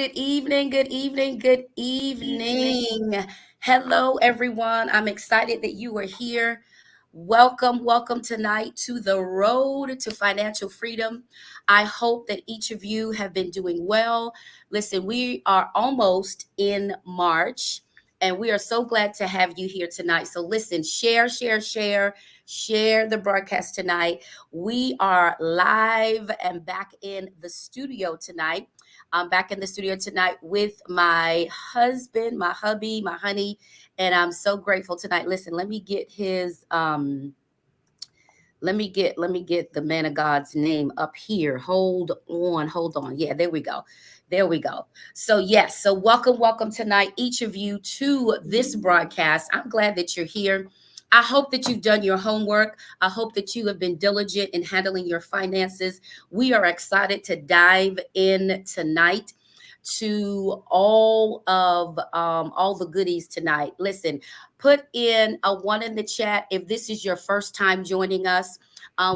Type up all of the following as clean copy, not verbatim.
Good evening, good evening, good evening. Hello, everyone. I'm excited that you are here. Welcome tonight to the road to financial freedom. I hope that each of you have been doing well. Listen, we are almost in March, and we are so glad to have you here tonight. So, listen, share the broadcast tonight. We are live and back in the studio tonight. I'm back in the studio tonight with my husband, my hubby, my honey, and I'm so grateful tonight. Listen, let me get his let me get the man of God's name up here. Hold on. Yeah, there we go. There we go. So yes, so welcome tonight, each of you, to this broadcast. I'm glad that you're here. I hope that you've done your homework. I hope that you have been diligent in handling your finances. We are excited to dive in tonight to all the goodies tonight. Listen, put in a one in the chat if this is your first time joining us.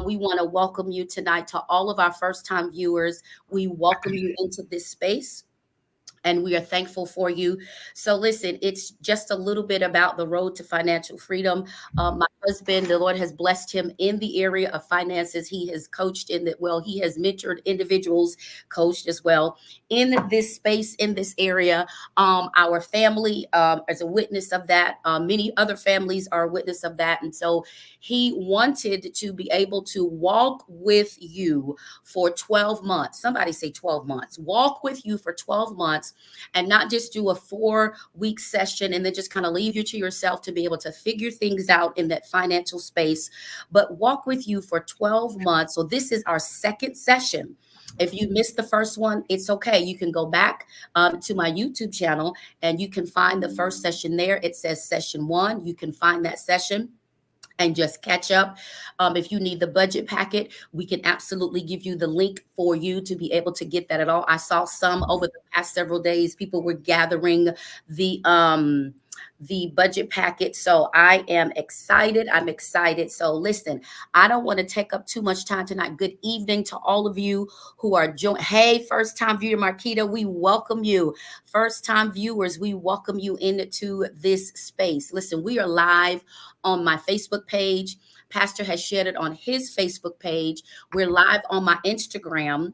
We want to welcome you tonight. To all of our first time viewers, we welcome you into this space, and we are thankful for you. So listen, it's just a little bit about the road to financial freedom. My husband, the Lord has blessed him in the area of finances. He has coached he has mentored individuals, coached as well in this space, in this area. Our family is a witness of that. Many other families are a witness of that. And so he wanted to be able to walk with you for 12 months. Somebody say 12 months. Walk with you for 12 months, and not just do a 4-week session and then just kind of leave you to yourself to be able to figure things out in that financial space, but walk with you for 12 months. So this is our second session. If you missed the first one, it's okay. You can go back to my YouTube channel and you can find the first session there. It says session 1. You can find that session and just catch up. If you need the budget packet, we can absolutely give you the link for you to be able to get that at all. I saw some over the past several days, people were gathering the budget packet. So I am excited. I'm excited. So listen, I don't want to take up too much time tonight. Good evening to all of you who are joining. Hey, first time viewer Marquita, we welcome you. First time viewers, we welcome you into this space. Listen, we are live on my Facebook page. Pastor has shared it on his Facebook page. We're live on my Instagram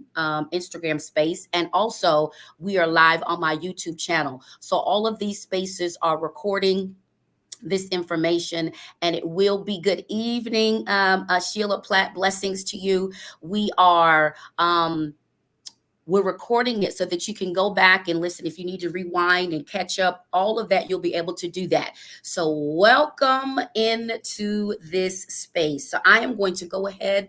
space, and also we are live on my YouTube channel. So all of these spaces are recording this information, and it will be. Good evening, Sheila Platt. Blessings to you. We're recording it so that you can go back and listen. If you need to rewind and catch up, all of that, you'll be able to do that. So welcome into this space. So I am going to go ahead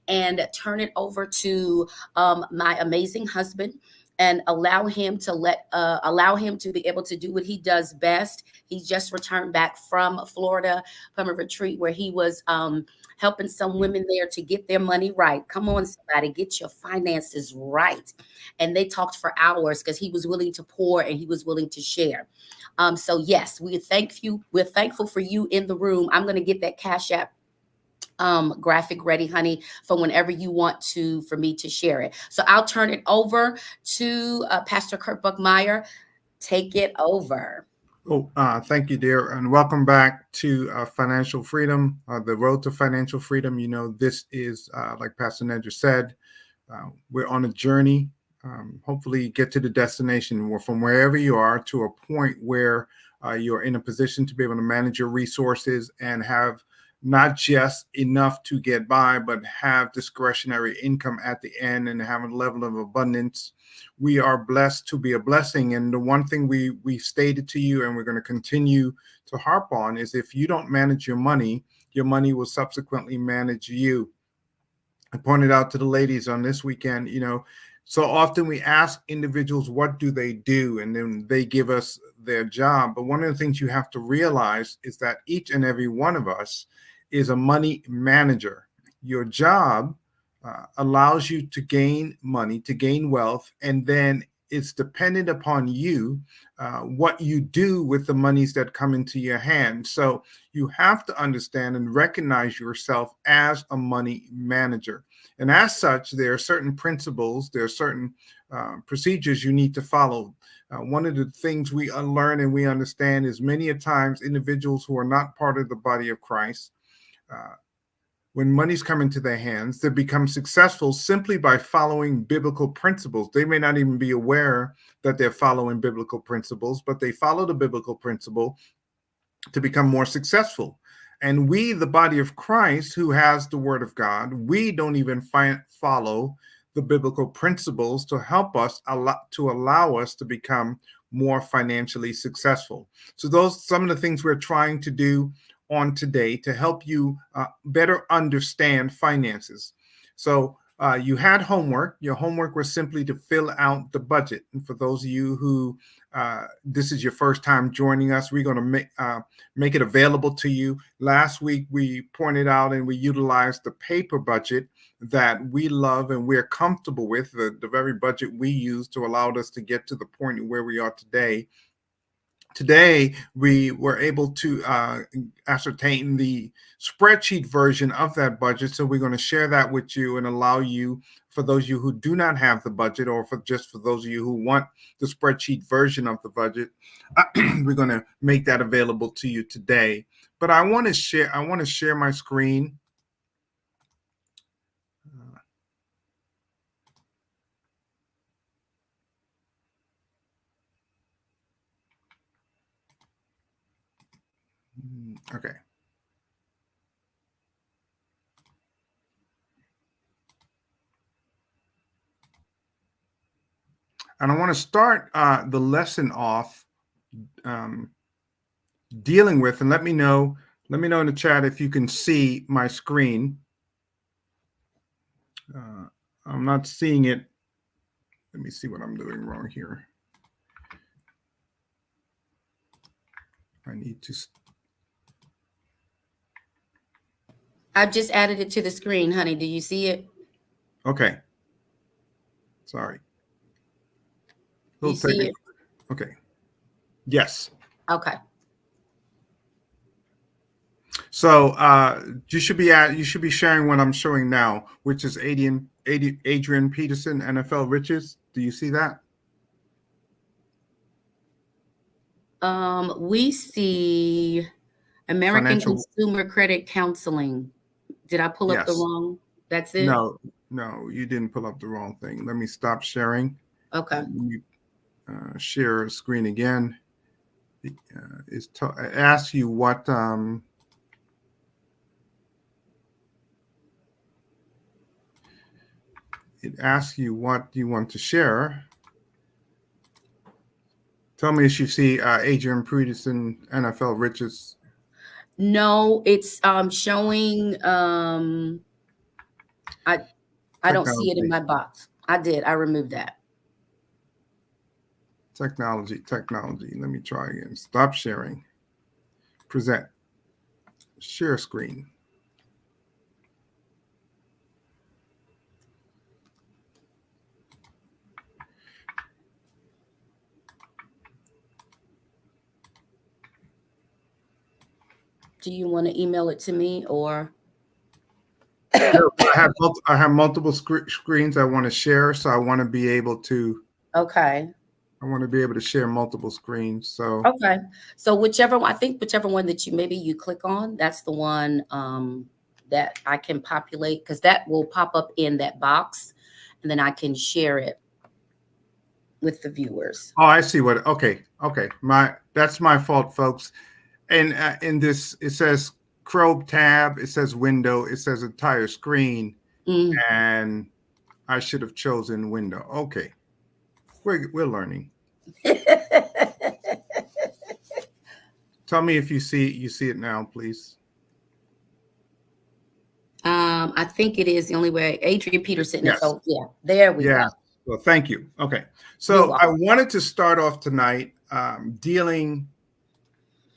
and turn it over to my amazing husband, and allow him to be able to do what he does best. He just returned back from Florida from a retreat where he was helping some women there to get their money right. Come on, somebody, get your finances right. And they talked for hours because he was willing to pour and he was willing to share. So yes, we thank you. We're thankful for you in the room. I'm going to get that Cash App graphic ready, honey, for whenever you want for me to share it. So I'll turn it over to Pastor Kurt Buckmeyer. Take it over. Thank you, dear, and welcome back to Financial Freedom, the road to financial freedom. You know, this is, like Pastor Nedra said, we're on a journey. Hopefully get to the destination from wherever you are to a point where you're in a position to be able to manage your resources and have not just enough to get by, but have discretionary income at the end and have a level of abundance. We are blessed to be a blessing. And the one thing we stated to you, and we're going to continue to harp on, is if you don't manage your money will subsequently manage you. I pointed out to the ladies on this weekend, so often we ask individuals, what do they do? And then they give us their job. But one of the things you have to realize is that each and every one of us is a money manager. Your job allows you to gain money, to gain wealth, and then it's dependent upon you what you do with the monies that come into your hand. So you have to understand and recognize yourself as a money manager. And as such, there are certain principles, there are certain procedures you need to follow. One of the things we unlearn and we understand is many a times individuals who are not part of the body of Christ, when money's come into their hands, they become successful simply by following biblical principles. They may not even be aware that they're following biblical principles, but they follow the biblical principle to become more successful. And we, the body of Christ, who has the word of God, we don't even follow the biblical principles to help us, allow us to become more financially successful. So those some of the things we're trying to do on today to help you better understand finances. So you had homework. Your homework was simply to fill out the budget. And for those of you who this is your first time joining us, we're going to make it available to you. Last week, we pointed out and we utilized the paper budget that we love and we're comfortable with, the very budget we use to allow us to get to the point where we are today. Today, we were able to ascertain the spreadsheet version of that budget. So we're going to share that with you and allow you, for those of you who do not have the budget, or for those of you who want the spreadsheet version of the budget, we're going to make that available to you today. But I want to share my screen. Okay. And I want to start the lesson off dealing with, and let me know in the chat if you can see my screen. I'm not seeing it. Let me see what I'm doing wrong here. I need to. I've just added it to the screen, honey. Do you see it? Okay. Sorry. You see it? Okay. Yes. Okay. So you should be sharing what I'm showing now, which is Adrian Peterson, NFL Riches. Do you see that? We see American Consumer Credit Counseling. Did I pull up the wrong? That's it? No, you didn't pull up the wrong thing. Let me stop sharing. Okay. Share screen again. It asks you what it asks you what you want to share. Tell me if you see Adrian Peterson, NFL Riches. No, it's showing. I don't see it in my box. I removed that. Technology. Let me try again. Stop sharing. Present. Share screen. Do you want to email it to me or? I have multiple screens I want to share, so I want to be able to. Okay. I want to be able to share multiple screens. So okay. So whichever one that you click on, that's the one that I can populate, because that will pop up in that box, and then I can share it with the viewers. Oh, I see what. Okay. That's my fault, folks. And in this, it says Chrome tab, it says window, it says entire screen, and I should have chosen window. Okay, we're learning. Tell me if you see it now, please. I think it is the only way. Adrian Peterson. Yes. So yeah, there we go. Well, thank you. Okay, so I wanted to start off tonight dealing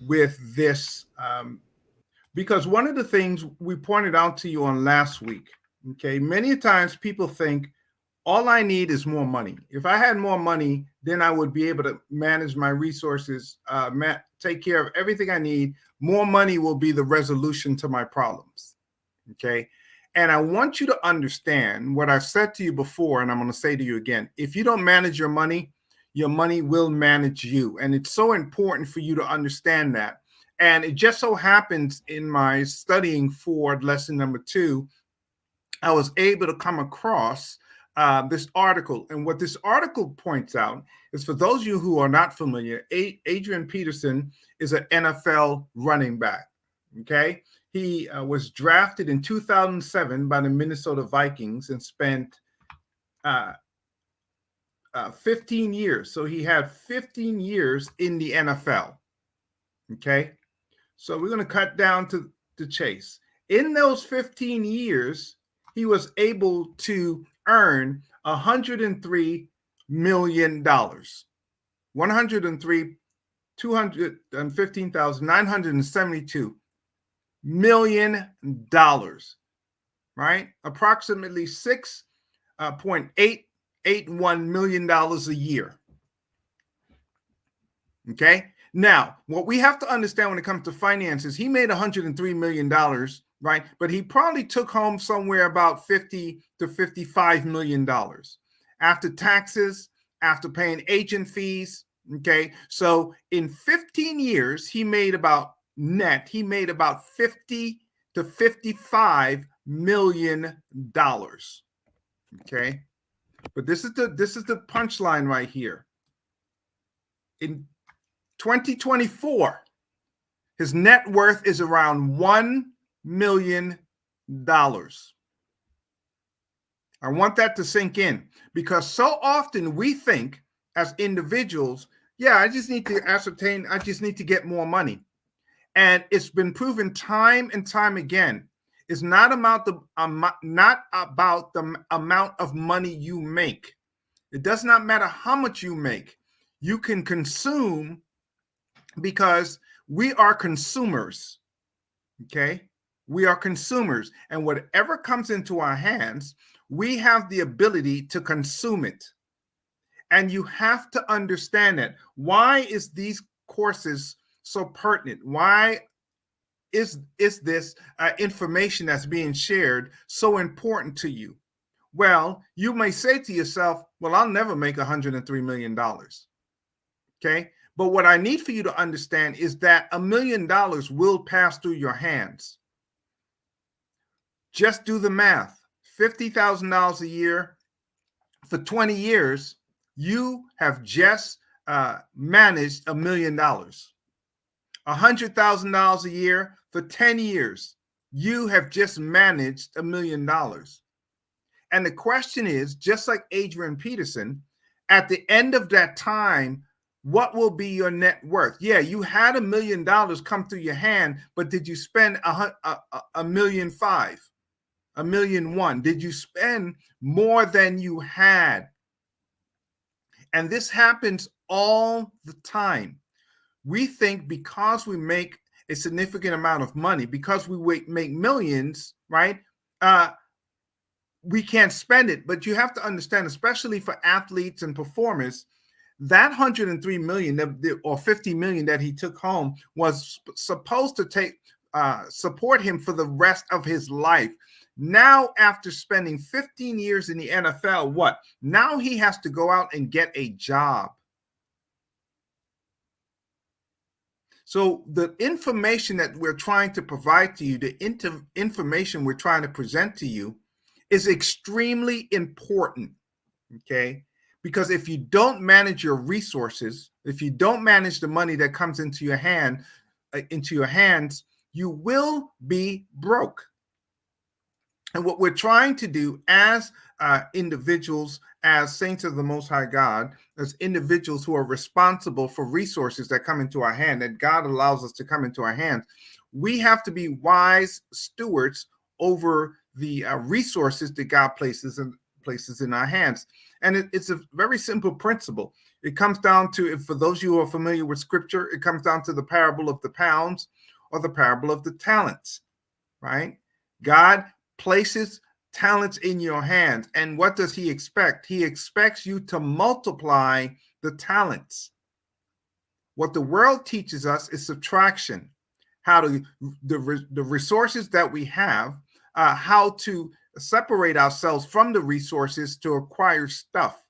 with this because one of the things we pointed out to you on last week, okay, many times people think all I need is more money. If I had more money, then I would be able to manage my resources, take care of everything I need. More money will be the resolution to my problems, okay? And I want you to understand what I've said to you before, and I'm going to say to you again. If you don't manage your money will manage you. And it's so important for you to understand that. And it just so happens in my studying for lesson number 2, I was able to come across this article. And what this article points out is, for those of you who are not familiar, Adrian Peterson is an NFL running back. Okay. He was drafted in 2007 by the Minnesota Vikings and spent 15 years. So he had 15 years in the NFL. Okay. So we're going to cut down to the chase. In those 15 years, he was able to earn $103 million. 215,972 million dollars, right? Approximately $6.881 million a year. Okay. Now, what we have to understand when it comes to finances, he made $103 million, right? But he probably took home somewhere about $50 to $55 million after taxes, after paying agent fees. Okay. So in 15 years, he made about 50 to $55 million. Okay. But this is the punchline right here. In 2024, his net worth is around $1 million. I want that to sink in, because so often we think as individuals, yeah, I just need to get more money. And it's been proven time and time again, it's not about the amount of money you make. It does not matter how much you make. You can consume, because we are consumers. Okay. We are consumers, and whatever comes into our hands, we have the ability to consume it. And you have to understand that. Why is these courses so pertinent? Why is this information that's being shared so important to you? Well, you may say to yourself, well, I'll never make $103 million. Okay. But what I need for you to understand is that $1 million will pass through your hands. Just do the math. $50,000 a year for 20 years, you have just managed $1 million. $100,000 a year for 10 years, you have just managed $1 million. And the question is, just like Adrian Peterson, at the end of that time, what will be your net worth? Yeah, you had $1 million come through your hand, but did you spend $1.5 million, $1.1 million? Did you spend more than you had? And this happens all the time. We think because we make a significant amount of money, because we make millions, right? We can't spend it. But you have to understand, especially for athletes and performers, that $103 million or $50 million that he took home was supposed to support him for the rest of his life. Now, after spending 15 years in the NFL, what? Now he has to go out and get a job. So the information that we're trying to provide to you, the information we're trying to present to you, is extremely important, okay? Because if you don't manage your resources, if you don't manage the money that comes into your hands, you will be broke. And what we're trying to do as individuals, as saints of the Most High God, as individuals who are responsible for resources that come into our hand, that God allows us to come into our hands, we have to be wise stewards over the resources that God places in our hands. And it's a very simple principle. It comes down to, for those of you who are familiar with scripture, it comes down to the parable of the pounds or the parable of the talents, right? God places talents in your hands. And what does he expect? He expects you to multiply the talents. What the world teaches us is subtraction. How to the resources that we have, how to separate ourselves from the resources to acquire stuff.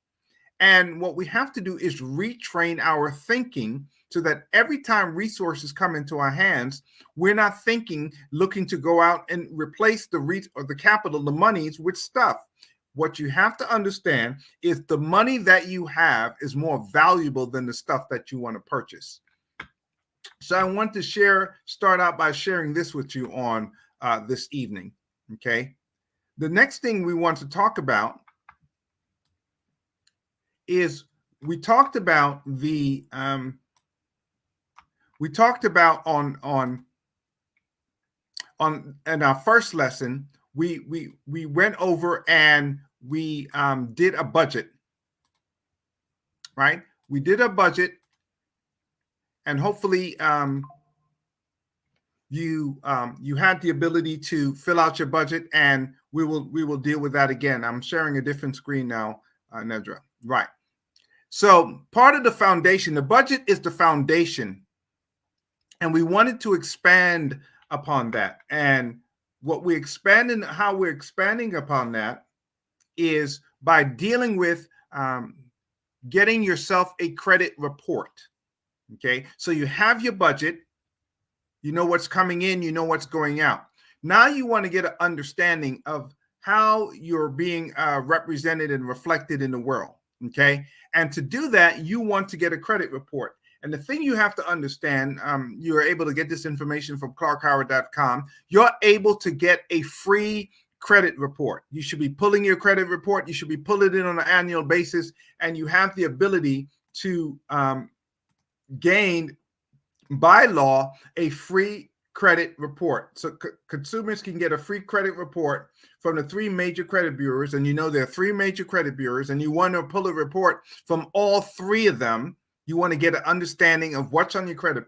And what we have to do is retrain our thinking so that every time resources come into our hands, we're not thinking, looking to go out and replace the capital, the monies with stuff. What you have to understand is the money that you have is more valuable than the stuff that you want to purchase. So I want to start out by sharing this with you on this evening. Okay. The next thing we want to talk about is we talked about on in our first lesson, we went over and we did a budget, right? We did a budget, and hopefully you had the ability to fill out your budget, and we will deal with that again. I'm sharing a different screen now, Nedra. Right. So part of the foundation, the budget is the foundation, and we wanted to expand upon that. And what how we're expanding upon that is by dealing with getting yourself a credit report. Okay, so you have your budget, you know what's coming in, you know what's going out. Now you want to get an understanding of how you're being represented and reflected in the world. Okay, and to do that, you want to get a credit report. And the thing you have to understand, you are able to get this information from clarkhoward.com. You're able to get a free credit report. You should be pulling your credit report. You should be pulling it on an annual basis, and you have the ability to gain by law a free credit report. So consumers can get a free credit report from the 3 major credit bureaus. And you know there are 3 major credit bureaus, and you want to pull a report from all 3 of them. You want to get an understanding of what's on your credit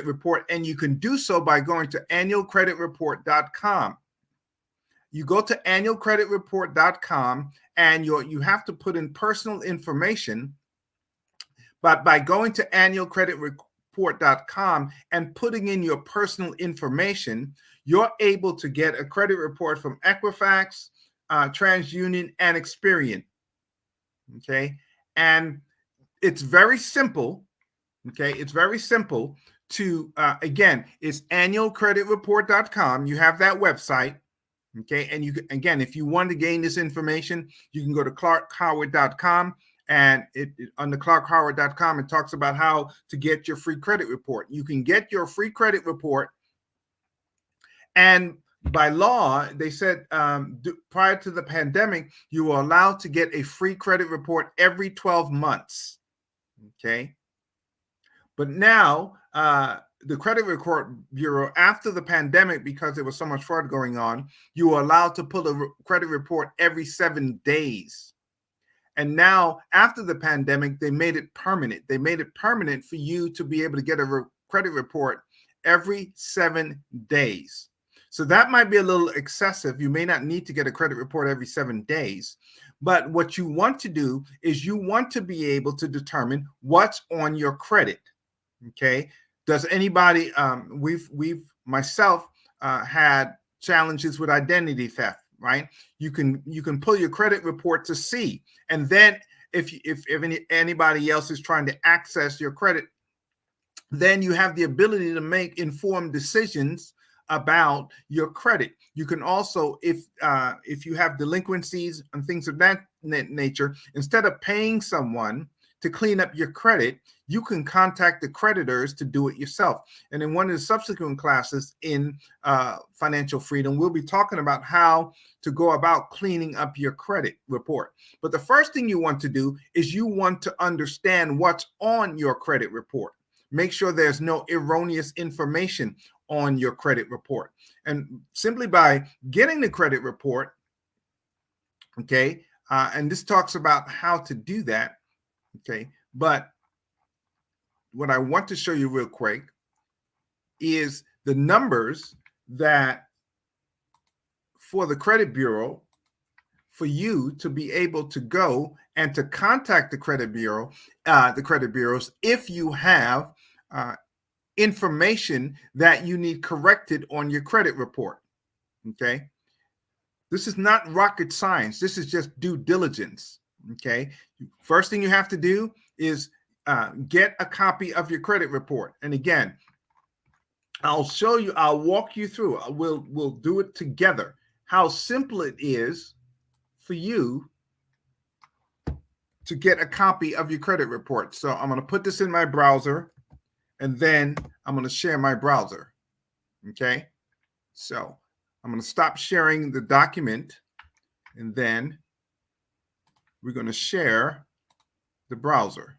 report, and you can do so by going to annualcreditreport.com. You go to annualcreditreport.com, and you have to put in personal information. But by going to annualcreditreport.com and putting in your personal information, you're able to get a credit report from Equifax, TransUnion, and Experian. Okay, and it's very simple. Okay, it's very simple to again, it's annualcreditreport.com. You have that website. Okay, and you can, again, if you want to gain this information, you can go to clarkhoward.com. And on the clarkhoward.com, it talks about how to get your free credit report. You can get your free credit report. And by law, they said prior to the pandemic, you were allowed to get a free credit report every 12 months. Okay. But now the Credit Report Bureau, after the pandemic, because there was so much fraud going on, you were allowed to pull a credit report every 7 days. And now, after the pandemic, they made it permanent. They made it permanent for you to be able to get a credit report every 7 days. So that might be a little excessive. You may not need to get a credit report every 7 days. But what you want to do is you want to be able to determine what's on your credit. Okay. Does anybody, myself had challenges with identity theft. Right, you can pull your credit report to see, and then if anybody else is trying to access your credit, then you have the ability to make informed decisions about your credit. You can also, if you have delinquencies and things of that nature, instead of paying someone to clean up your credit, you can contact the creditors to do it yourself. And in one of the subsequent classes in Financial Freedom, we'll be talking about how to go about cleaning up your credit report. But the first thing you want to do is you want to understand what's on your credit report. Make sure there's no erroneous information on your credit report. And simply by getting the credit report, okay, and this talks about how to do that. Okay, but what I want to show you real quick is the numbers that for the credit bureau, for you to be able to go and to contact the credit bureau, the credit bureaus, if you have information that you need corrected on your credit report. Okay. This is not rocket science. This is just due diligence. Okay. First thing you have to do is get a copy of your credit report. And again, I'll show you, I'll walk you through, we'll do it together, how simple it is for you to get a copy of your credit report. So I'm going to put this in my browser, and then I'm going to share my browser. Okay. So I'm going to stop sharing the document, and then we're going to share the browser.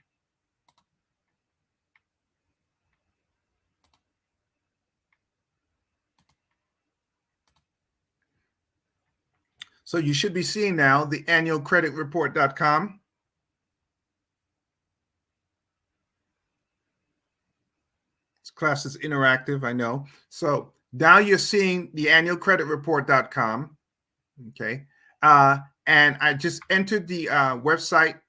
So you should be seeing now the annualcreditreport.com. This class is interactive, I know. So now you're seeing the annualcreditreport.com. Okay. And I just entered the website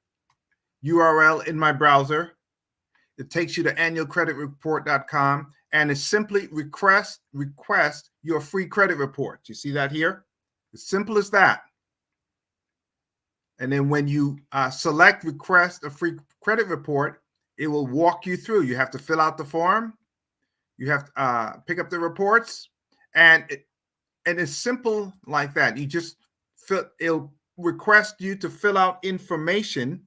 URL in my browser. It takes you to annualcreditreport.com, and it's simply request your free credit report. You see that here? As simple as that. And then when you select request a free credit report, it will walk you through. You have to fill out the form. You have to pick up the reports, and it's simple like that. You just it'll request you to fill out information.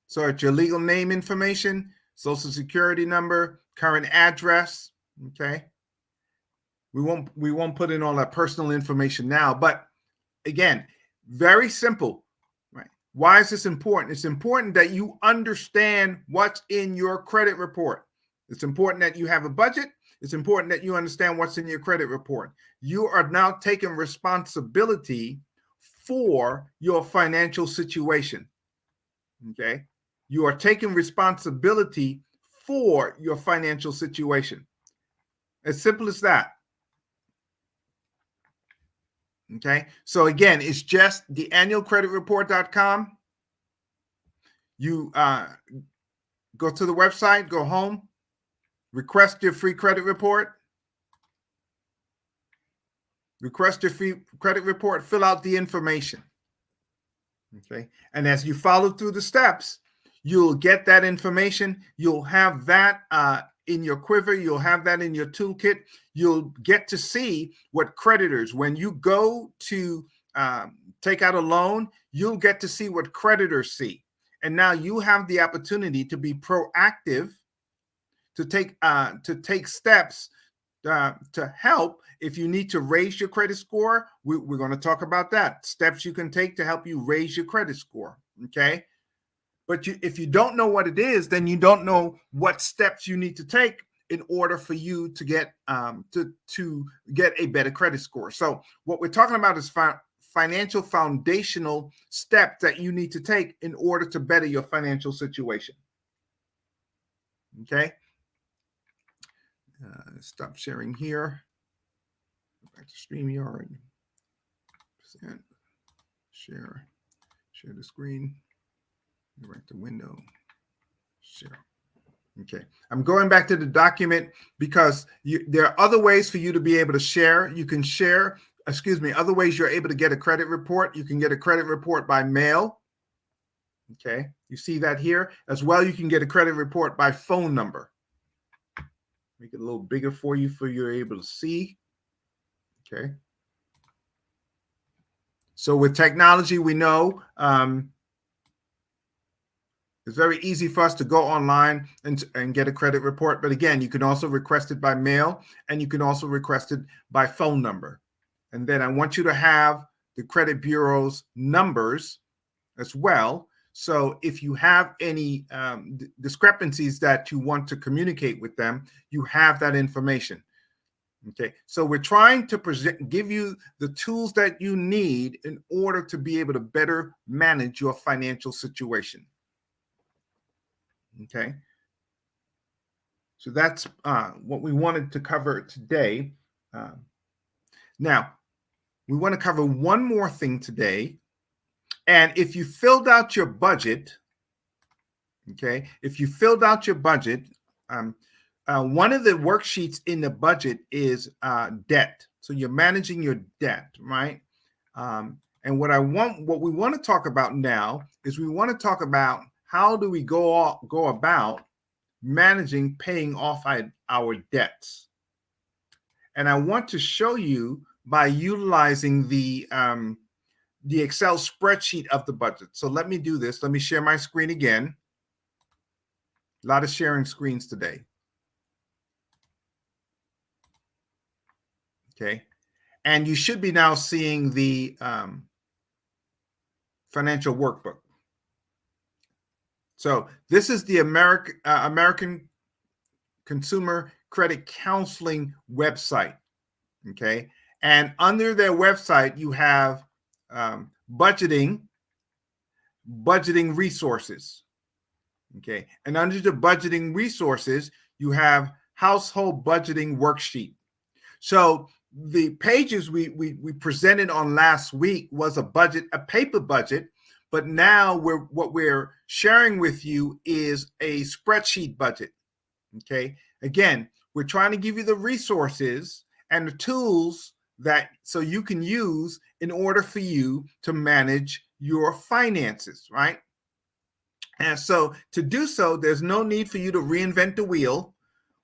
So it's your legal name information, social security number, current address. Okay. We won't put in all that personal information now, but again, very simple, right? Why is this important? It's important that you understand what's in your credit report. It's important that you have a budget. It's important that you understand what's in your credit report. You are now taking responsibility for your financial situation. Okay? You are taking responsibility for your financial situation. As simple as that. Okay, so again, it's just the annualcreditreport.com. You go to the website, go home, request your free credit report. Request your free credit report, fill out the information. Okay, and as you follow through the steps, you'll get that information. You'll have that in your quiver. You'll have that in your toolkit. You'll get to see what creditors, when you go to take out a loan, you'll get to see what creditors see. And now you have the opportunity to be proactive, to take steps to help. If you need to raise your credit score, we're going to talk about that. Steps you can take to help you raise your credit score. Okay. But if you don't know what it is, then you don't know what steps you need to take in order for you to get to get a better credit score. So what we're talking about is financial foundational steps that you need to take in order to better your financial situation. Okay. Stop sharing here. Go back to StreamYard. Share the screen. Right the window. Share. Okay. I'm going back to the document because there are other ways for you to be able to share. You can share, other ways you're able to get a credit report. You can get a credit report by mail. Okay. You see that here. As well, you can get a credit report by phone number. Make it a little bigger for you you're able to see. Okay. So with technology, we know it's very easy for us to go online and get a credit report. But again, you can also request it by mail, and you can also request it by phone number. And then I want you to have the credit bureau's numbers as well. So if you have any discrepancies that you want to communicate with them, you have that information. Okay, so we're trying to give you the tools that you need in order to be able to better manage your financial situation. Okay, so that's what we wanted to cover today. Now, we want to cover one more thing today. And if you filled out your budget, okay, if you filled out your budget, one of the worksheets in the budget is debt. So you're managing your debt, right? And what we want to talk about now is we want to talk about how do we go about managing paying off our debts. And I want to show you by utilizing the Excel spreadsheet of the budget. So let me do this. Let me share my screen again. A lot of sharing screens today. Okay. And you should be now seeing the financial workbook. So this is the American Consumer Credit Counseling website. Okay. And under their website, you have budgeting resources. Okay. And under the budgeting resources, you have household budgeting worksheet. So the pages we presented on last week was a paper budget, but now what we're sharing with you is a spreadsheet budget. Okay. Again, we're trying to give you the resources and the tools so you can use in order for you to manage your finances, right? And so to do so, there's no need for you to reinvent the wheel.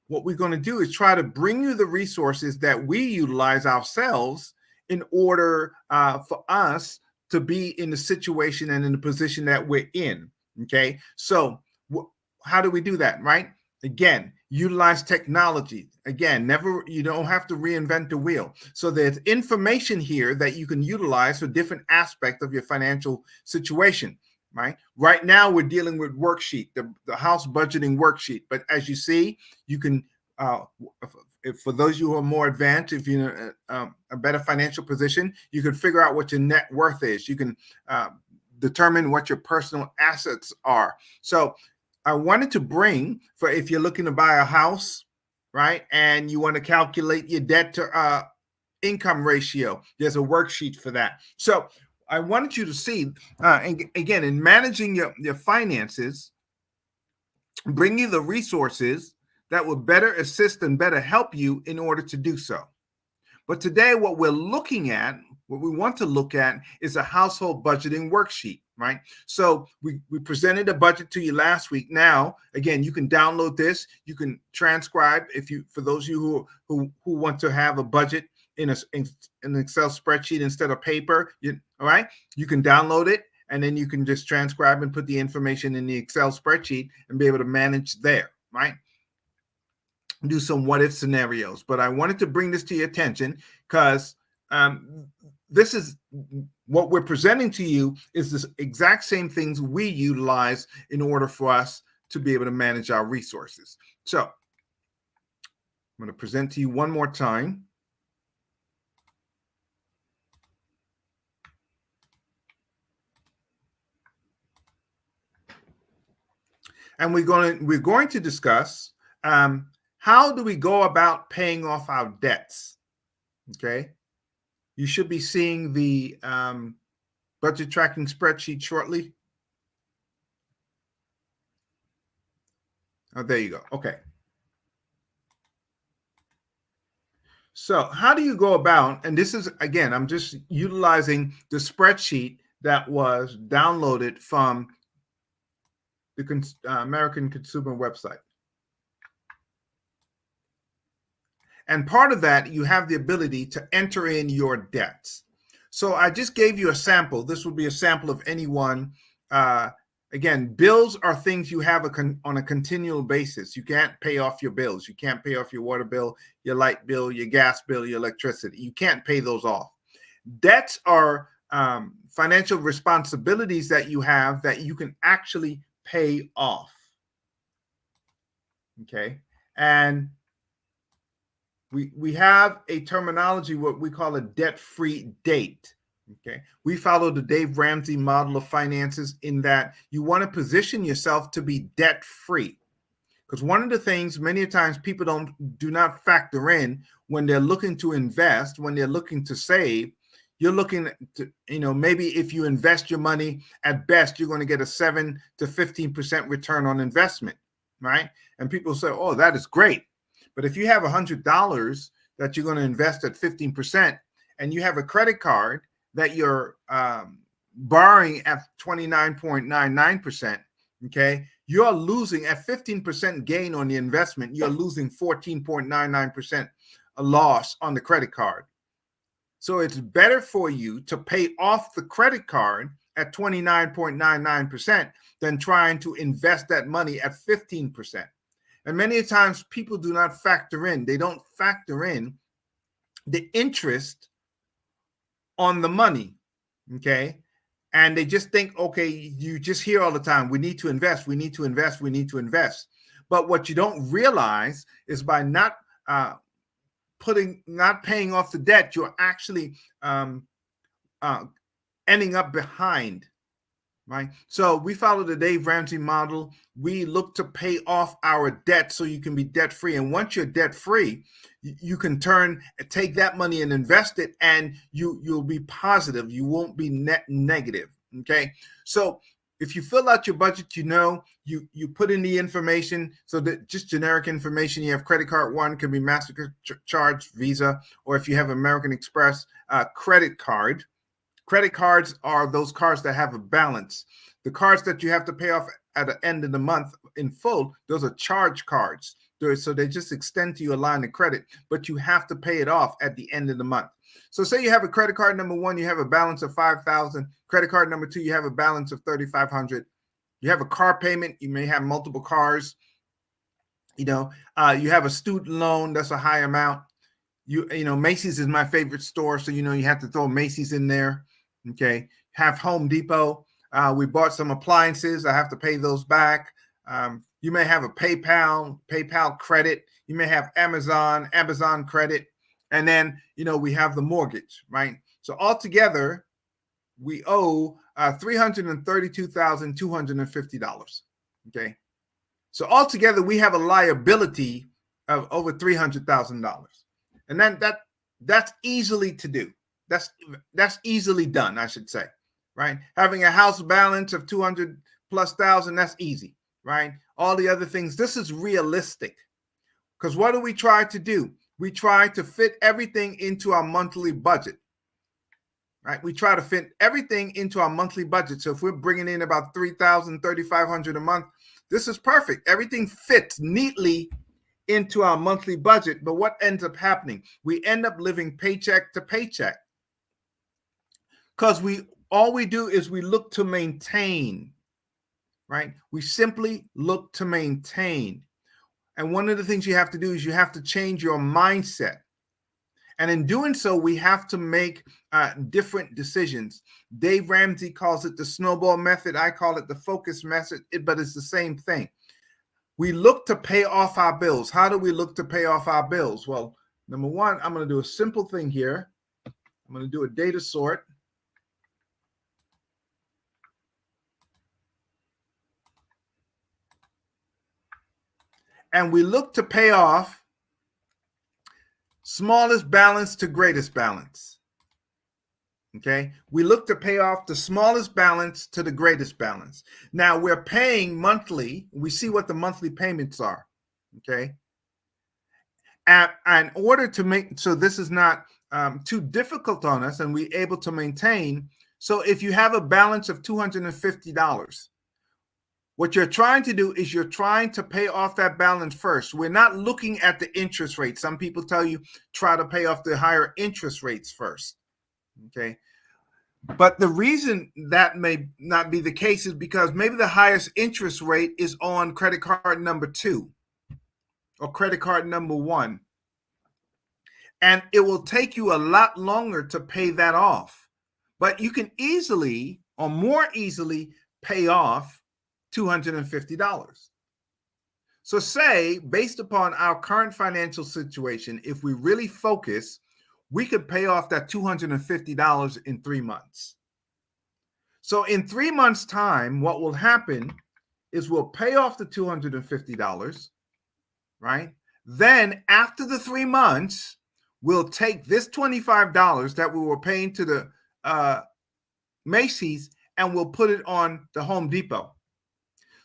What we're going to do is try to bring you the resources that we utilize ourselves in order for us to be in the situation and in the position that we're in. Okay. So how do we do that, right? Again, utilize technology. Again, you don't have to reinvent the wheel. So there's information here that you can utilize for different aspects of your financial situation. Right now, we're dealing with worksheet, the house budgeting worksheet. But as you see, you can, for those of you who are more advanced, if you're in a better financial position, you can figure out what your net worth is. You can determine what your personal assets are. So I wanted to bring, for if you're looking to buy a house, right, and you want to calculate your debt to income ratio, there's a worksheet for that. So I wanted you to see, again, in managing your finances, bring you the resources that will better assist and better help you in order to do so. But today, what we want to look at is a household budgeting worksheet, right? So we presented a budget to you last week. Now, again, you can download this. You can transcribe for those of you who want to have a budget in an Excel spreadsheet instead of paper. All right, you can download it, and then you can just transcribe and put the information in the Excel spreadsheet and be able to manage there, right? Do some what if scenarios. But I wanted to bring this to your attention because this is what we're presenting to you is this exact same things we utilize in order for us to be able to manage our resources. So I'm going to present to you one more time. And we're going to discuss how do we go about paying off our debts. Okay, you should be seeing the budget tracking spreadsheet shortly. Oh, there you go. Okay. So how do you go about, and this is, again, I'm just utilizing the spreadsheet that was downloaded from the American Consumer website. And part of that, you have the ability to enter in your debts. So I just gave you a sample. This would be a sample of any one. Again, bills are things you have on a continual basis. You can't pay off your bills. You can't pay off your water bill, your light bill, your gas bill, your electricity. You can't pay those off. Debts are financial responsibilities that you have that you can actually pay off. Okay. And we have a terminology, what we call a debt-free date. Okay. We follow the Dave Ramsey model of finances in that you want to position yourself to be debt-free. Because one of the things many times people do not factor in when they're looking to invest, when they're looking to save, you're looking to, maybe if you invest your money, at best, you're going to get a 7 to 15% return on investment, right? And people say, oh, that is great. But if you have $100 that you're going to invest at 15%, and you have a credit card that you're borrowing at 29.99%, okay, you're losing at 15% gain on the investment. You're losing 14.99% a loss on the credit card. So it's better for you to pay off the credit card at 29.99% than trying to invest that money at 15%. And many times people do not factor in, they don't factor in the interest on the money, okay? And they just think, okay, you just hear all the time, we need to invest, we need to invest, we need to invest. But what you don't realize is by not paying off the debt, you're actually ending up behind, right? So we follow the Dave Ramsey model. We look to pay off our debt so you can be debt free. And once you're debt free, you can take that money and invest it, and you'll be positive. You won't be net negative. Okay. So if you fill out your budget, you put in the information, so that just generic information. You have credit card one, could be MasterCard, Visa, or if you have American Express credit card. Credit cards are those cards that have a balance. The cards that you have to pay off at the end of the month in full, those are charge cards. So they just extend to you a line of credit, but you have to pay it off at the end of the month. So say you have a credit card number one, you have a balance of $5,000. Credit card number two, you have a balance of $3,500. You have a car payment. You may have multiple cars. You have a student loan. That's a high amount. Macy's is my favorite store. So, you have to throw Macy's in there. Okay. Have Home Depot. We bought some appliances. I have to pay those back. You may have a PayPal credit. You may have Amazon credit. And then, we have the mortgage, right? So altogether, we owe $332,250. Okay. So altogether, we have a liability of over $300,000. And then that's easily to do. That's easily done, I should say, right? Having a house balance of 200+ thousand, that's easy, right? All the other things, this is realistic. Because what do we try to do? We try to fit everything into our monthly budget, right? We try to fit everything into our monthly budget. So if we're bringing in about $3,000, $3,500 a month, this is perfect. Everything fits neatly into our monthly budget. But what ends up happening? We end up living paycheck to paycheck, because all we do is we look to maintain, right? We simply look to maintain. And one of the things you have to do is you have to change your mindset. And in doing so, we have to make different decisions. Dave Ramsey calls it the snowball method. I call it the focus method, but it's the same thing. We look to pay off our bills. How do we look to pay off our bills? Well, number one, I'm going to do a simple thing here. I'm going to do a data sort. And we look to pay off smallest balance to greatest balance. Okay. We look to pay off the smallest balance to the greatest balance. Now we're paying monthly. We see what the monthly payments are. Okay. And in order to make, so this is not too difficult on us, and we're able to maintain. So if you have a balance of $250, what you're trying to do is you're trying to pay off that balance first. We're not looking at the interest rate. Some people tell you try to pay off the higher interest rates first. Okay. But the reason that may not be the case is because maybe the highest interest rate is on credit card number two or credit card number one. And it will take you a lot longer to pay that off. But you can easily or more easily pay off $250. So say, based upon our current financial situation, if we really focus, we could pay off that $250 in 3 months. So in 3 months' time, what will happen is we'll pay off the $250, right? Then after the 3 months, we'll take this $25 that we were paying to the Macy's, and we'll put it on the Home Depot.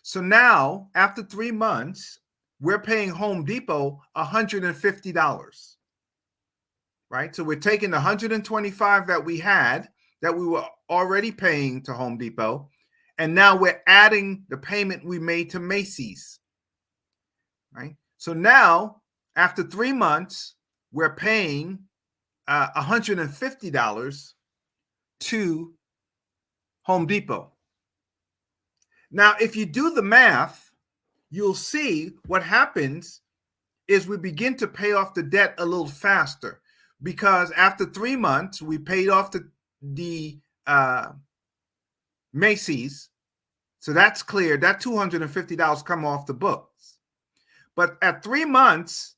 So now, after 3 months, we're paying Home Depot $150, right? So we're taking the $125 that we had, that we were already paying to Home Depot, and now we're adding the payment we made to Macy's, right? So now, after 3 months, we're paying $150 to Home Depot. Now, if you do the math, you'll see what happens is we begin to pay off the debt a little faster, because after 3 months, we paid off the Macy's. So that's clear. That $250 come off the books. But at 3 months,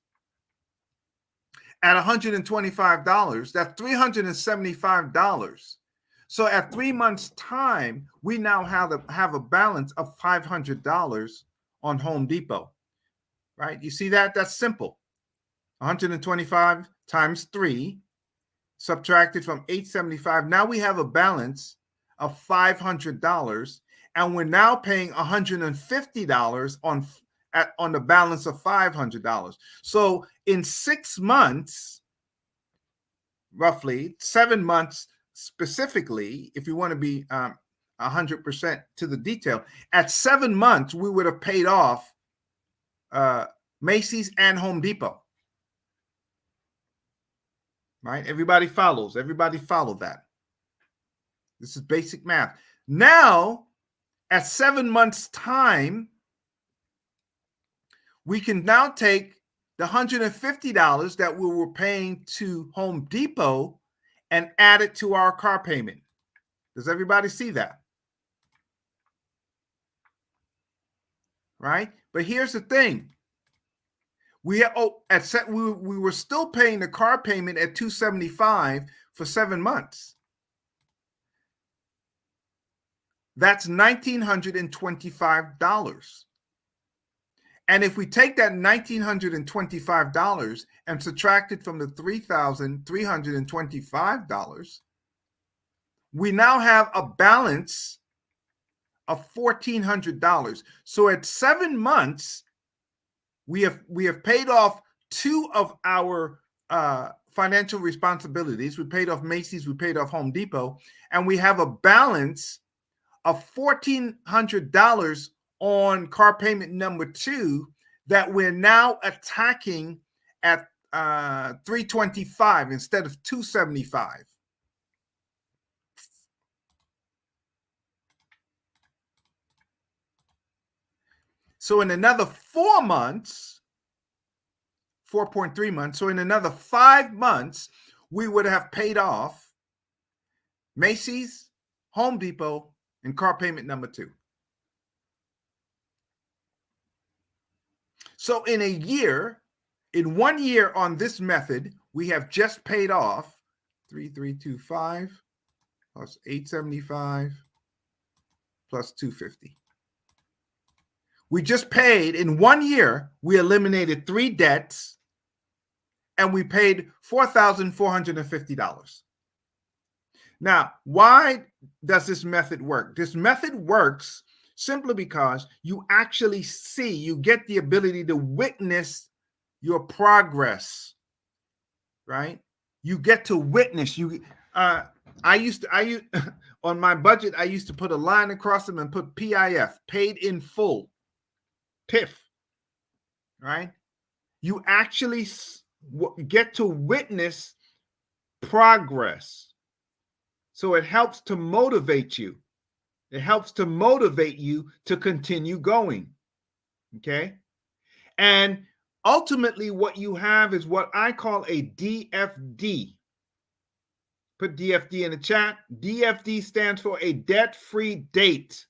at $125, that's $375. So at 3 months' time, we now have a balance of $500 on Home Depot, right? You see that? That's simple. 125 times 3, subtracted from 875. Now we have a balance of $500, and we're now paying $150 on the balance of $500. So in 6 months, roughly 7 months specifically, if you want to be 100% to the detail, at 7 months, we would have paid off Macy's and Home Depot. Right? Everybody follows. Everybody follow that. This is basic math. Now, at 7 months' time, we can now take the $150 that we were paying to Home Depot and add it to our car payment. Does everybody see that? Right? But here's the thing. We were still paying the car payment at $275 for 7 months. That's $1,925. And if we take that $1,925 and subtract it from the $3,325, we now have a balance of $1,400. So at 7 months, we have paid off 2 of our financial responsibilities. We paid off Macy's, we paid off Home Depot, and we have a balance of $1,400 on car payment number 2 that we're now attacking at $325 instead of $275. So in another 4 months, 4.3 months, so in another 5 months, we would have paid off Macy's, Home Depot, and car payment number 2. So in 1 year on this method, we have just paid off 3,325 plus 875 plus 250. We just paid, in 1 year, we eliminated 3 debts, and we paid $4,450. Now, why does this method work? This method works simply because you actually see, you get the ability to witness your progress, right? You get to witness. I used on my budget, I used to put a line across them and put PIF, paid in full, PIF, right? You actually get to witness progress. So it helps to motivate you. It helps to motivate you to continue going. Okay. And ultimately, what you have is what I call a DFD. Put DFD in the chat. DFD stands for a debt-free date.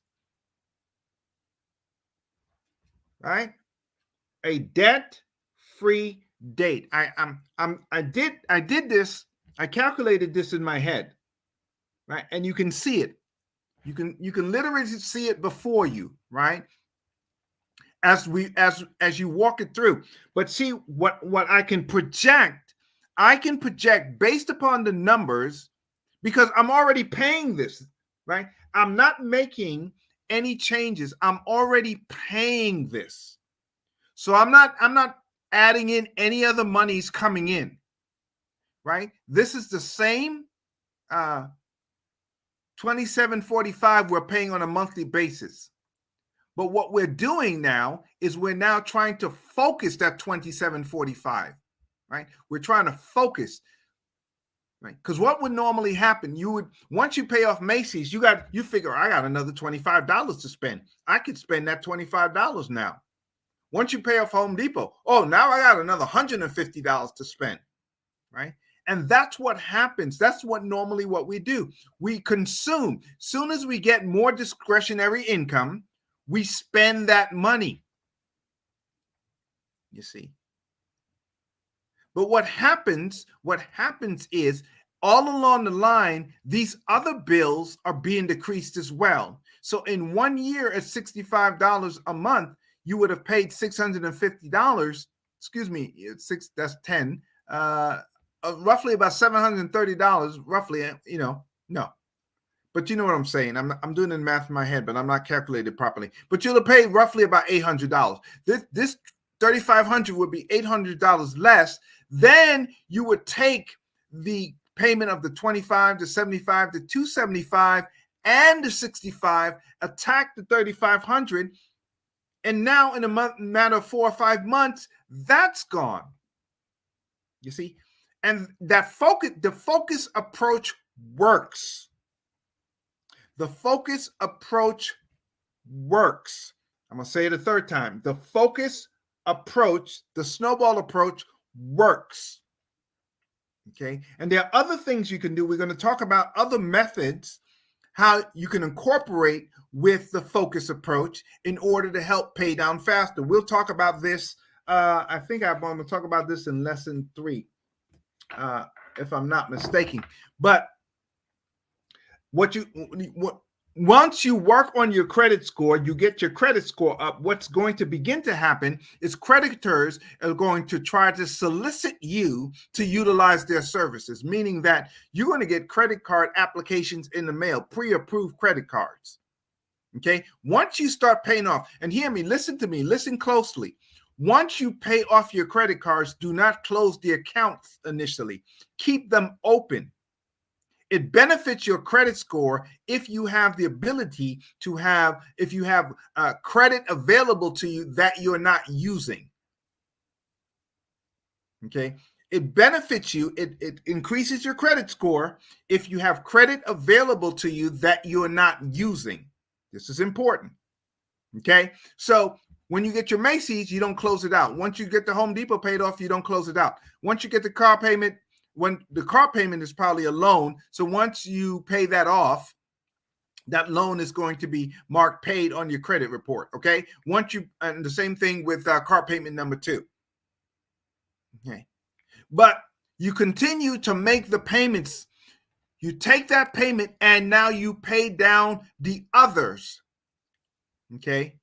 Right? A debt-free date. I did this. I calculated this in my head. Right? And you can see it. You can literally see it before you, right? As you walk it through. But see what I can project based upon the numbers, because I'm already paying this, right? I'm not making any changes. I'm already paying this. So I'm not adding in any other monies coming in, right? This is the same $27.45 we're paying on a monthly basis. But what we're doing now is we're now trying to focus that $27.45, right? We're trying to focus, right? Because what would normally happen, once you pay off Macy's, you figure, I got another $25 to spend. I could spend that $25 now. Once you pay off Home Depot, oh, now I got another $150 to spend, right? And that's what happens. That's what we do. We consume. Soon as we get more discretionary income, we spend that money. You see. But what happens is all along the line, these other bills are being decreased as well. So in 1 year at $65 a month, you would have paid $650. Excuse me, that's 10. Roughly about $730, roughly, no. But you know what I'm saying. I'm doing the math in my head, but I'm not calculating it properly. But you'll have paid roughly about $800. This $3,500 would be $800 less. Then you would take the payment of the 25, the 75, the 275, and the 65, attack the $3,500, and now in a matter of 4 or 5 months, that's gone. You see, and the focus approach works. The focus approach works. I'm going to say it a third time. The focus approach, the snowball approach works. Okay. And there are other things you can do. We're going to talk about other methods, how you can incorporate with the focus approach in order to help pay down faster. We'll talk about this. I think I'm going to talk about this in lesson 3, if I'm not mistaken. But once you work on your credit score, you get your credit score up, what's going to begin to happen is creditors are going to try to solicit you to utilize their services, meaning that you're going to get credit card applications in the mail, pre-approved credit cards. Okay. Once you start paying off, and hear me, listen to me, listen closely. Once you pay off your credit cards, do not close the accounts initially. Keep them open. It benefits your credit score if you have the ability to have credit available to you that you're not using. Okay. It benefits you. It increases your credit score if you have credit available to you that you're not using. This is important. Okay. So when you get your Macy's, you don't close it out. Once you get the Home Depot paid off, you don't close it out. Once you get the car payment, when the car payment is probably a loan. So once you pay that off, that loan is going to be marked paid on your credit report. Okay. And the same thing with car payment number 2. Okay. But you continue to make the payments. You take that payment and now you pay down the others. Okay.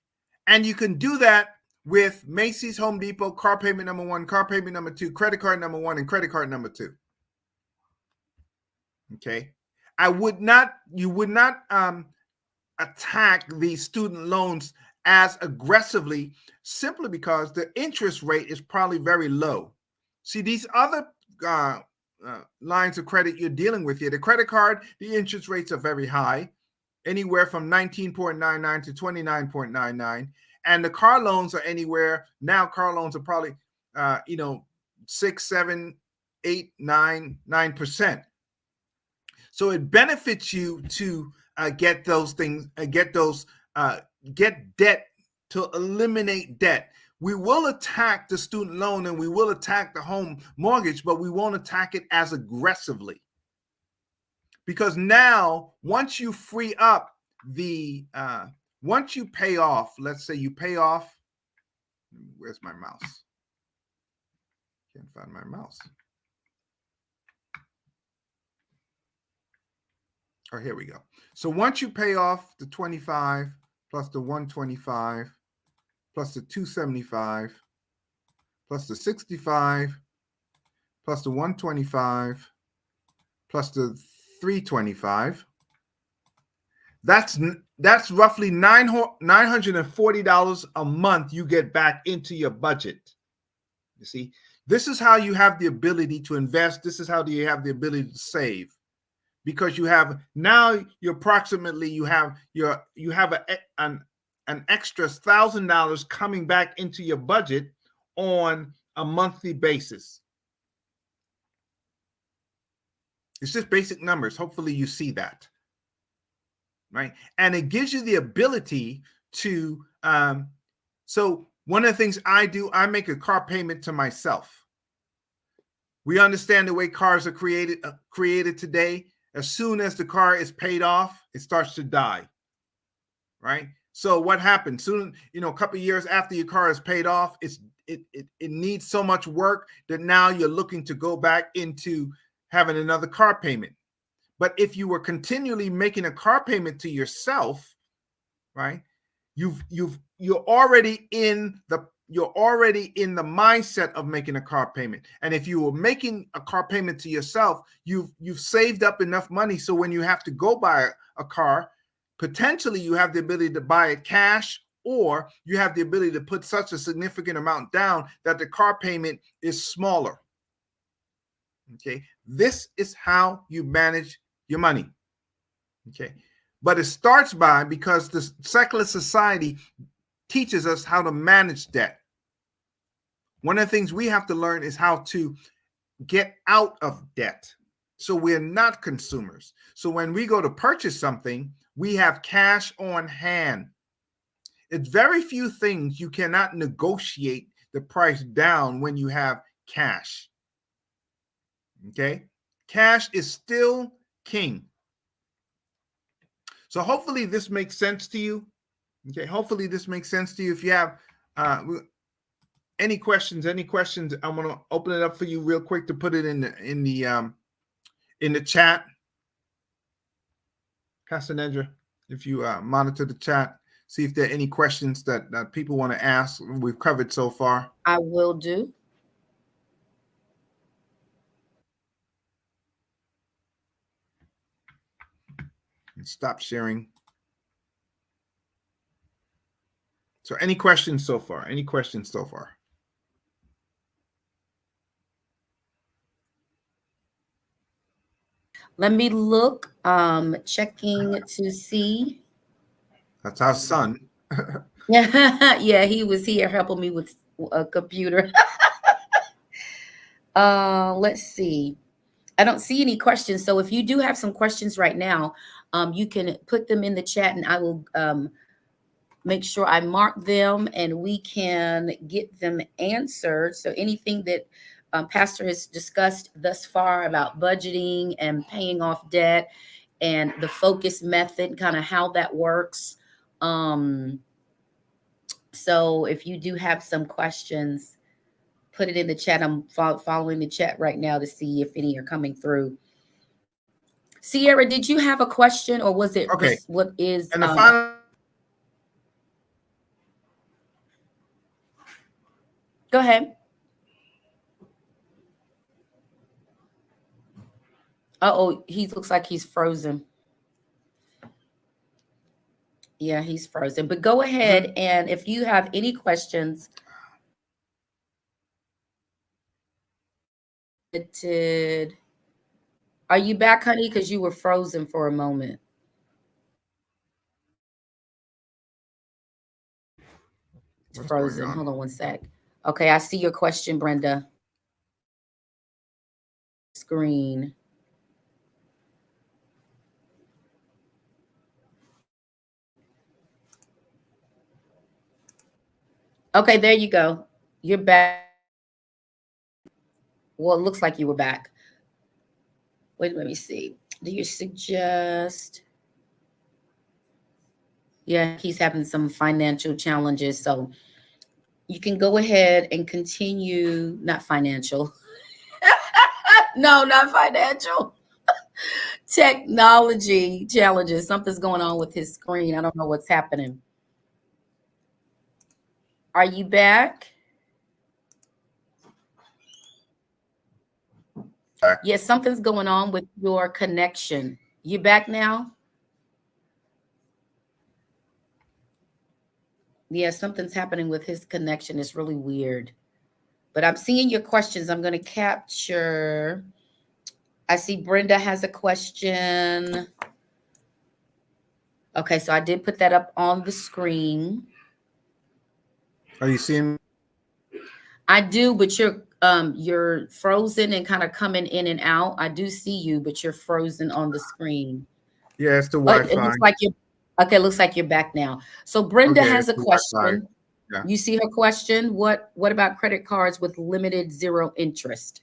And you can do that with Macy's, Home Depot, car payment number 1, car payment number 2, credit card number 1, and credit card number 2. Okay. You would not attack the student loans as aggressively simply because the interest rate is probably very low. See, these other lines of credit you're dealing with here, the credit card, the interest rates are very high, anywhere from 19.99 to 29.99. And the car loans are anywhere. Now car loans are probably, 6, 7, 8, 9%. So it benefits you to get those things, get debt, to eliminate debt. We will attack the student loan and we will attack the home mortgage, but we won't attack it as aggressively. Because now, once you free up once you pay off, let's say you pay off, where's my mouse? Can't find my mouse. Oh, here we go. So once you pay off the 25 plus the 125 plus the 275 plus the 65 plus the 125 plus the 325, That's roughly $940 a month you get back into your budget. You see, this is how you have the ability to invest. This is how you have the ability to save, because you have now you approximately you have an extra $1,000 coming back into your budget on a monthly basis. It's just basic numbers. Hopefully you see that, right? And it gives you the ability to, so one of the things I do, I make a car payment to myself. We understand the way cars are created today. As soon as the car is paid off, it starts to die, right? So what happens? Soon, a couple of years after your car is paid off, it needs so much work that now you're looking to go back into having another car payment. But if you were continually making a car payment to yourself, right? You're already in the mindset of making a car payment. And if you were making a car payment to yourself, you've saved up enough money so when you have to go buy a car, potentially you have the ability to buy it cash, or you have the ability to put such a significant amount down that the car payment is smaller. Okay, this is how you manage your money. Okay, but it starts because the secular society teaches us how to manage debt. One of the things we have to learn is how to get out of debt, so we're not consumers. So when we go to purchase something, we have cash on hand. It's very few things you cannot negotiate the price down when you have cash. Okay, cash is still king. So hopefully this makes sense to you. Okay, hopefully this makes sense to you. If you have any questions, I'm going to open it up for you real quick to put it in the chat. Pastor Nedra, if you monitor the chat, see if there are any questions that people want to ask we've covered so far. I will do. And stop sharing. So any questions so far? Let me look, checking to see. That's our son. Yeah, he was here helping me with a computer. Let's see. I don't see any questions. So if you do have some questions right now, you can put them in the chat and I will make sure I mark them and we can get them answered. So anything that Pastor has discussed thus far about budgeting and paying off debt and the focus method, kind of how that works. So if you do have some questions, put it in the chat. I'm following the chat right now to see if any are coming through. Sierra, did you have a question, or was it okay? What is and the final? Go ahead. Uh-oh, he looks like he's frozen. Yeah, he's frozen. But go ahead, and if you have any questions, are you back, honey? Because you were frozen for a moment. It's frozen. Hold on one sec. Okay, I see your question, Brenda. Screen. Okay, there you go. You're back. Well, it looks like you were back. Wait, let me see. Do you suggest? Yeah, he's having some financial challenges. So you can go ahead and continue. Not financial. No, not financial. Technology challenges. Something's going on with his screen. I don't know what's happening. Are you back? Yes, something's going on with your connection. You back now? Yeah, something's happening with his connection. It's really weird. But I'm seeing your questions. I'm going to capture. I see Brenda has a question. Okay, so I did put that up on the screen. Are you seeing? I do, but you're frozen and kind of coming in and out. I do see you, but you're frozen on the screen. Yeah, it's the Oh, it Wi-Fi. looks like you're okay. It looks like you're back now. So Brenda Okay, has it's a the Wi-Fi. question. Yeah. You see her question. What about credit cards with limited zero interest?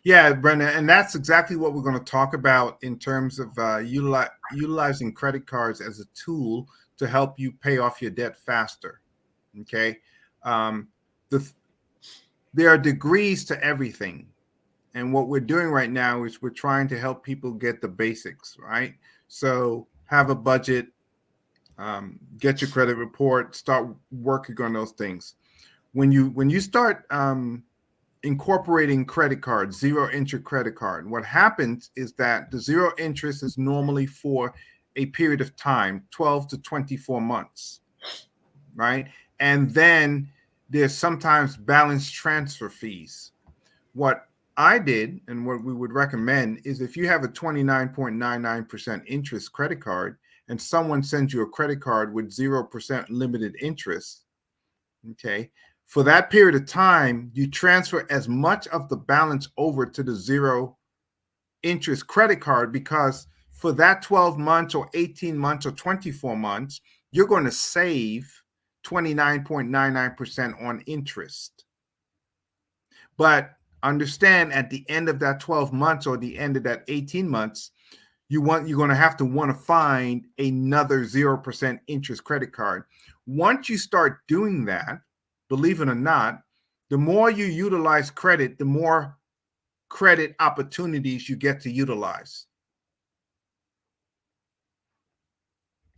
Yeah, Brenda, and that's exactly what we're going to talk about in terms of utilizing credit cards as a tool to help you pay off your debt faster. Okay, um, there are degrees to everything, and what we're doing right now is we're trying to help people get the basics right. So have a budget, get your credit report, start working on those things. When you start incorporating credit cards, zero interest credit card, what happens is that the zero interest is normally for a period of time, 12 to 24 months, right? And then there's sometimes balance transfer fees. What I did and what we would recommend is if you have a 29.99% interest credit card and someone sends you a credit card with 0% limited interest, okay, for that period of time, you transfer as much of the balance over to the zero interest credit card because for that 12 months or 18 months or 24 months, you're going to save 29.99% on interest. But understand at the end of that 12 months or the end of that 18 months, you're going to want to find another 0% interest credit card. Once you start doing that, believe it or not, the more you utilize credit, the more credit opportunities you get to utilize.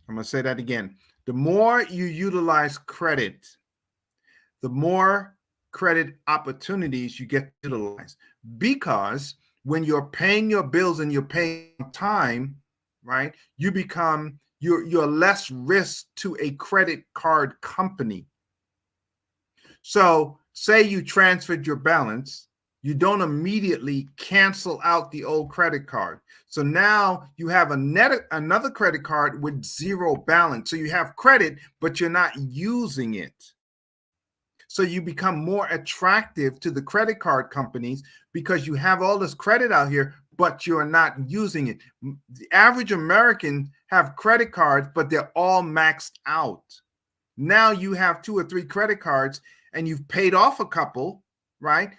I'm going to say that again. The more you utilize credit, the more credit opportunities you get to utilize. Because when you're paying your bills and you're paying on time, right, you're less risk to a credit card company. So say you transferred your balance, you don't immediately cancel out the old credit card. So now you have another credit card with zero balance. So you have credit, but you're not using it. So you become more attractive to the credit card companies because you have all this credit out here, but you're not using it. The average American have credit cards, but they're all maxed out. Now you have 2 or 3 credit cards and you've paid off a couple, right?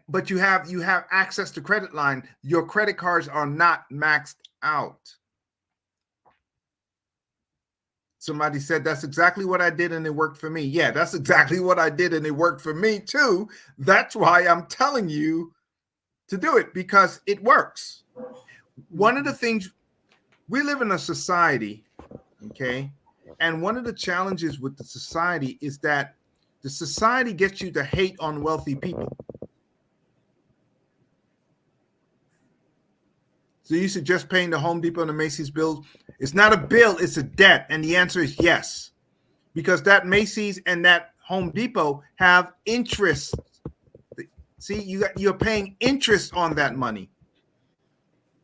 But you have access to credit line. Your credit cards are not maxed out. Somebody said that's exactly what I did and it worked for me. Yeah, that's exactly what I did and it worked for me too. That's why I'm telling you to do it, because it works. One of the things, we live in a society, okay? And one of the challenges with the society is that the society gets you to hate on wealthy people. So you suggest paying the Home Depot and the Macy's bills? It's not a bill, it's a debt. And the answer is yes. Because that Macy's and that Home Depot have interest. See, you're paying interest on that money.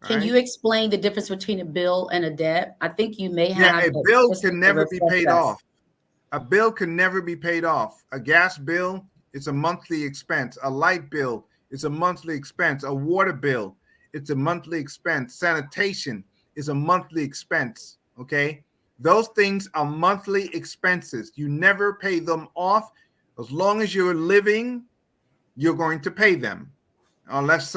Can you explain the difference between a bill and a debt? I think you may have. Yeah, a bill can never be paid off. A bill can never be paid off. A gas bill is a monthly expense. A light bill is a monthly expense. A water bill, it's a monthly expense. Sanitation is a monthly expense. Okay. Those things are monthly expenses. You never pay them off. As long as you're living, you're going to pay them. Unless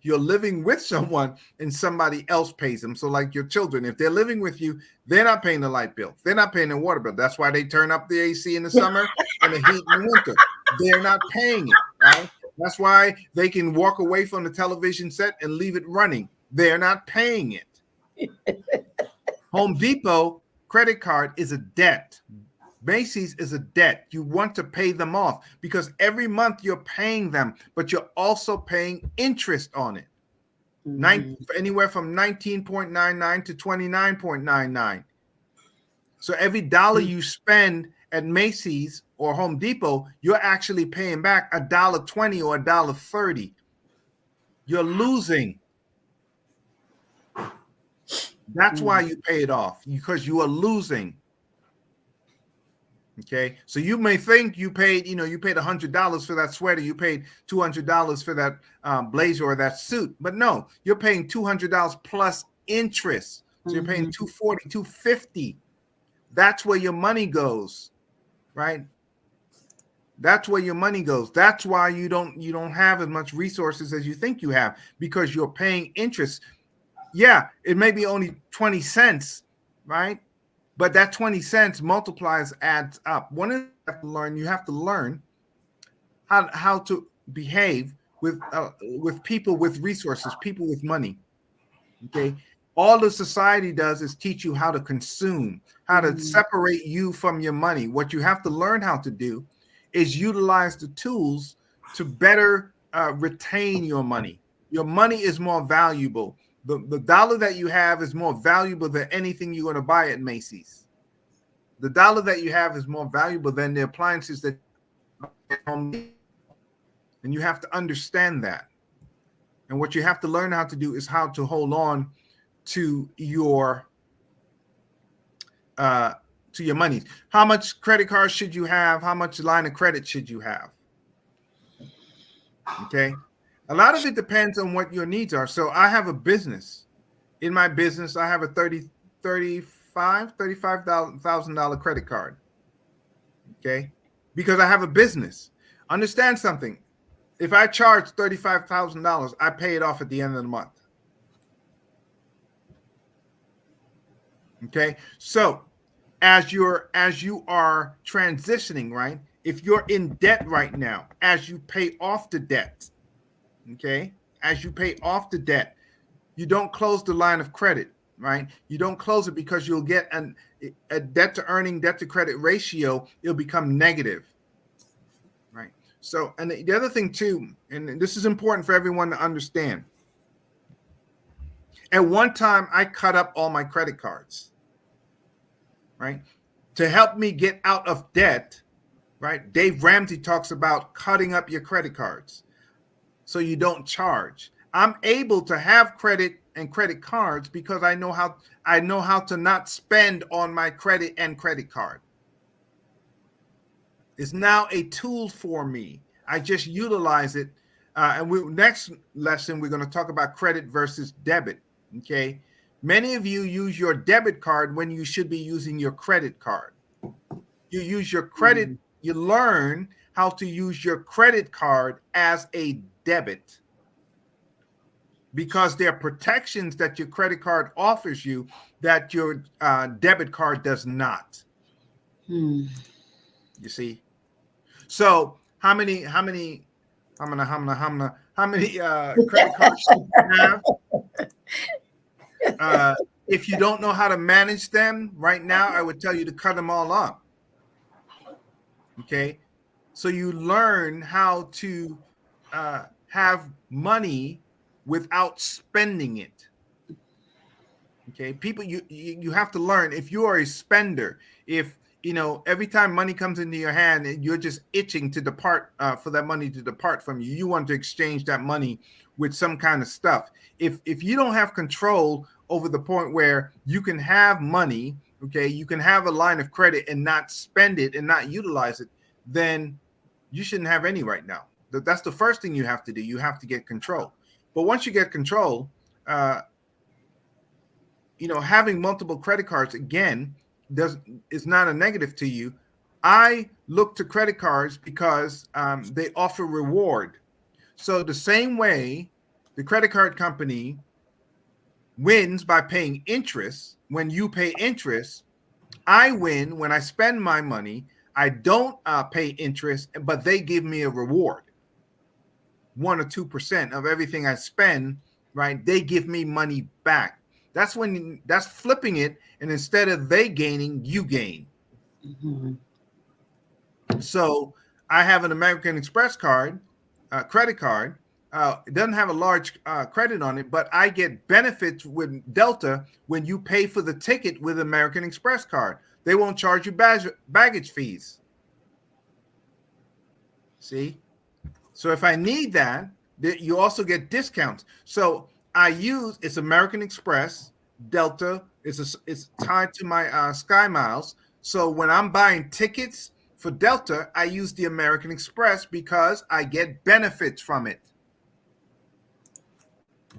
you're living with someone and somebody else pays them. So like your children, if they're living with you, they're not paying the light bill. They're not paying the water bill. That's why they turn up the AC in the summer and the heat in the winter. They're not paying it, right? That's why they can walk away from the television set and leave it running. They're not paying it. Home Depot credit card is a debt. Macy's is a debt. You want to pay them off because every month you're paying them, but you're also paying interest on it. Anywhere from 19.99 to 29.99. So every dollar you spend at Macy's or Home Depot, you're actually paying back $1.20 or $1.30. You're losing. That's why you pay it off, because you are losing. Okay, so you may think you paid $100 for that sweater, you paid $200 for that blazer or that suit, but no, you're paying $200 plus interest. So you're paying $240, $250. That's where your money goes, right? That's where your money goes. That's why you don't have as much resources as you think you have, because you're paying interest. Yeah, it may be only 20 cents, right? But that 20 cents multiplies, adds up. One of you have to learn how to behave with people with resources, people with money. Okay, all the society does is teach you how to consume, how to separate you from your money. What you have to learn how to do is utilize the tools to better retain your money. Your money is more valuable. The dollar that you have is more valuable than anything you're going to buy at Macy's. The dollar that you have is more valuable than the appliances that and you have to understand that. And what you have to learn how to do is how to hold on to your money. How much credit cards should you have? How much line of credit should you have? Okay. A lot of it depends on what your needs are. So I have a business. In my business, I have a $35,000 credit card. Okay. Because I have a business. Understand something. If I charge $35,000, I pay it off at the end of the month. Okay. So as you are transitioning, right? If you're in debt right now, as you pay off the debt, okay, as you pay off the debt, you don't close the line of credit, right? You don't close it because you'll get a debt to earning, debt to credit ratio. It'll become negative, right? So, and the other thing too, and this is important for everyone to understand. At one time, I cut up all my credit cards, right? To help me get out of debt, right? Dave Ramsey talks about cutting up your credit cards so you don't charge. I'm able to have credit and credit cards because I know how to not spend on my credit and credit card. It's now a tool for me. I just utilize it. Next lesson, we're going to talk about credit versus debit. Okay. Many of you use your debit card when you should be using your credit card. You use your credit. You learn how to use your credit card as a debit, because there are protections that your credit card offers you that your debit card does not. You see? So how many credit cards do you have? If you don't know how to manage them right now, I would tell you to cut them all up. Okay, so you learn how to have money without spending it. Okay, people, you have to learn. If you are a spender, if every time money comes into your hand, you're just itching to depart for that money to depart from you. You want to exchange that money with some kind of stuff. If you don't have control over the point where you can have money, okay, you can have a line of credit and not spend it and not utilize it, then you shouldn't have any right now. That's the first thing you have to do. You have to get control. But once you get control, having multiple credit cards again is not a negative to you. I look to credit cards because they offer reward. So the same way the credit card company wins by paying interest, when you pay interest, I win when I spend my money. I don't pay interest, but they give me a reward. 1 or 2% of everything I spend, right? They give me money back. That's flipping it. And instead of they gaining, you gain. So I have an American Express card, credit card. It doesn't have a large credit on it, but I get benefits with Delta when you pay for the ticket with American Express card. they won't charge you baggage fees. See? So if I need that, you also get discounts. So it's American Express, Delta. It's tied to my Sky Miles. So when I'm buying tickets for Delta, I use the American Express because I get benefits from it.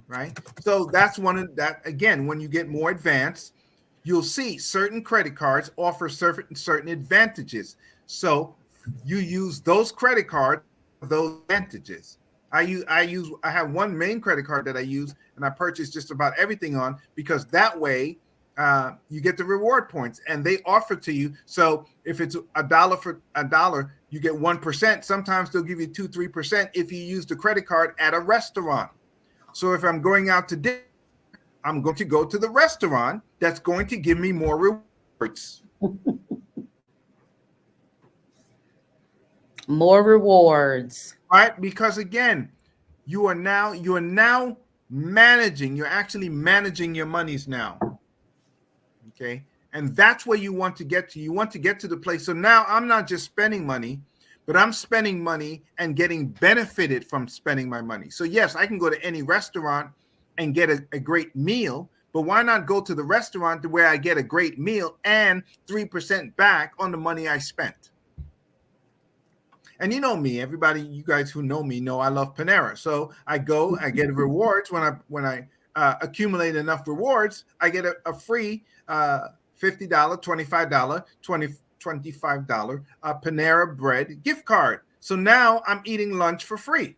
Right? So that's one of that. Again, when you get more advanced, you'll see certain credit cards offer certain advantages. So you use those credit cards, those advantages. I have one main credit card that I use, and I purchase just about everything on, because that way you get the reward points, and they offer to you. So if it's $1 for $1, you get 1%. Sometimes they'll give you 2-3% if you use the credit card at a restaurant. So if I'm going out to dinner, I'm going to go to the restaurant that's going to give me more rewards. More rewards. Right? Because again, you are now managing, you're actually managing your monies now. Okay. And that's where you want to get to. You want to get to the place. So now I'm not just spending money, but I'm spending money and getting benefited from spending my money. So yes, I can go to any restaurant and get a great meal, but why not go to the restaurant where I get a great meal and 3% back on the money I spent? And you know me, everybody, you guys who know me know I love Panera. So I go, I get rewards. When I accumulate enough rewards, I get a free $50, $25, $25 Panera Bread gift card. So now I'm eating lunch for free.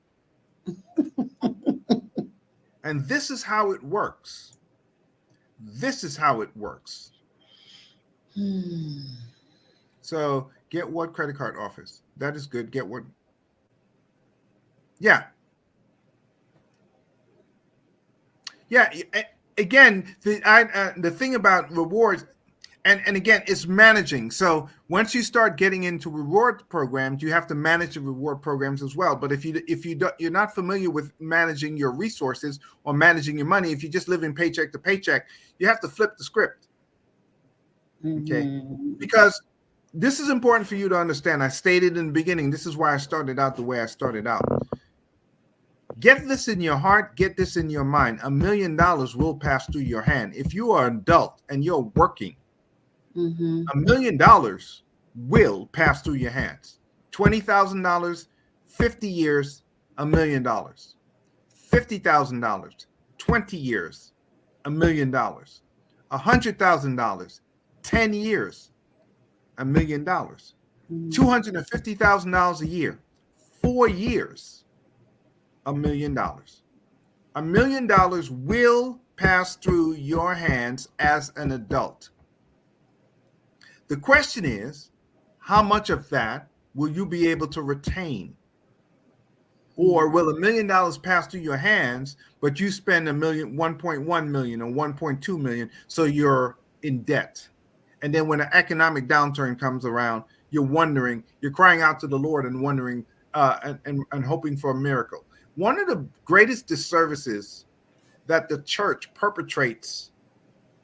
And this is how it works. This is how it works. So get what credit card offers. That is good. Get what? Yeah. Yeah. Again, the thing about rewards, and again, it's managing. So once you start getting into reward programs, you have to manage the reward programs as well. But if you're not familiar with managing your resources or managing your money, if you just live in paycheck to paycheck, you have to flip the script. Okay, because this is important for you to understand. I stated in the beginning, this is why I started out the way I started out. Get this in your heart, get this in your mind. $1 million will pass through your hand. If you are an adult and you're working, $1 million will pass through your hands. $20,000, 50 years, $1 million. $50,000, 20 years, $1 million. $100,000, 10 years, $1 million. $250,000 a year, 4 years, $1 million. $1 million will pass through your hands as an adult. The question is, how much of that will you be able to retain? Or will $1 million pass through your hands, but you spend $1.1 million or 1.2 million, so you're in debt? And then when an economic downturn comes around, you're crying out to the Lord and wondering and hoping for a miracle. One of the greatest disservices that the church perpetrates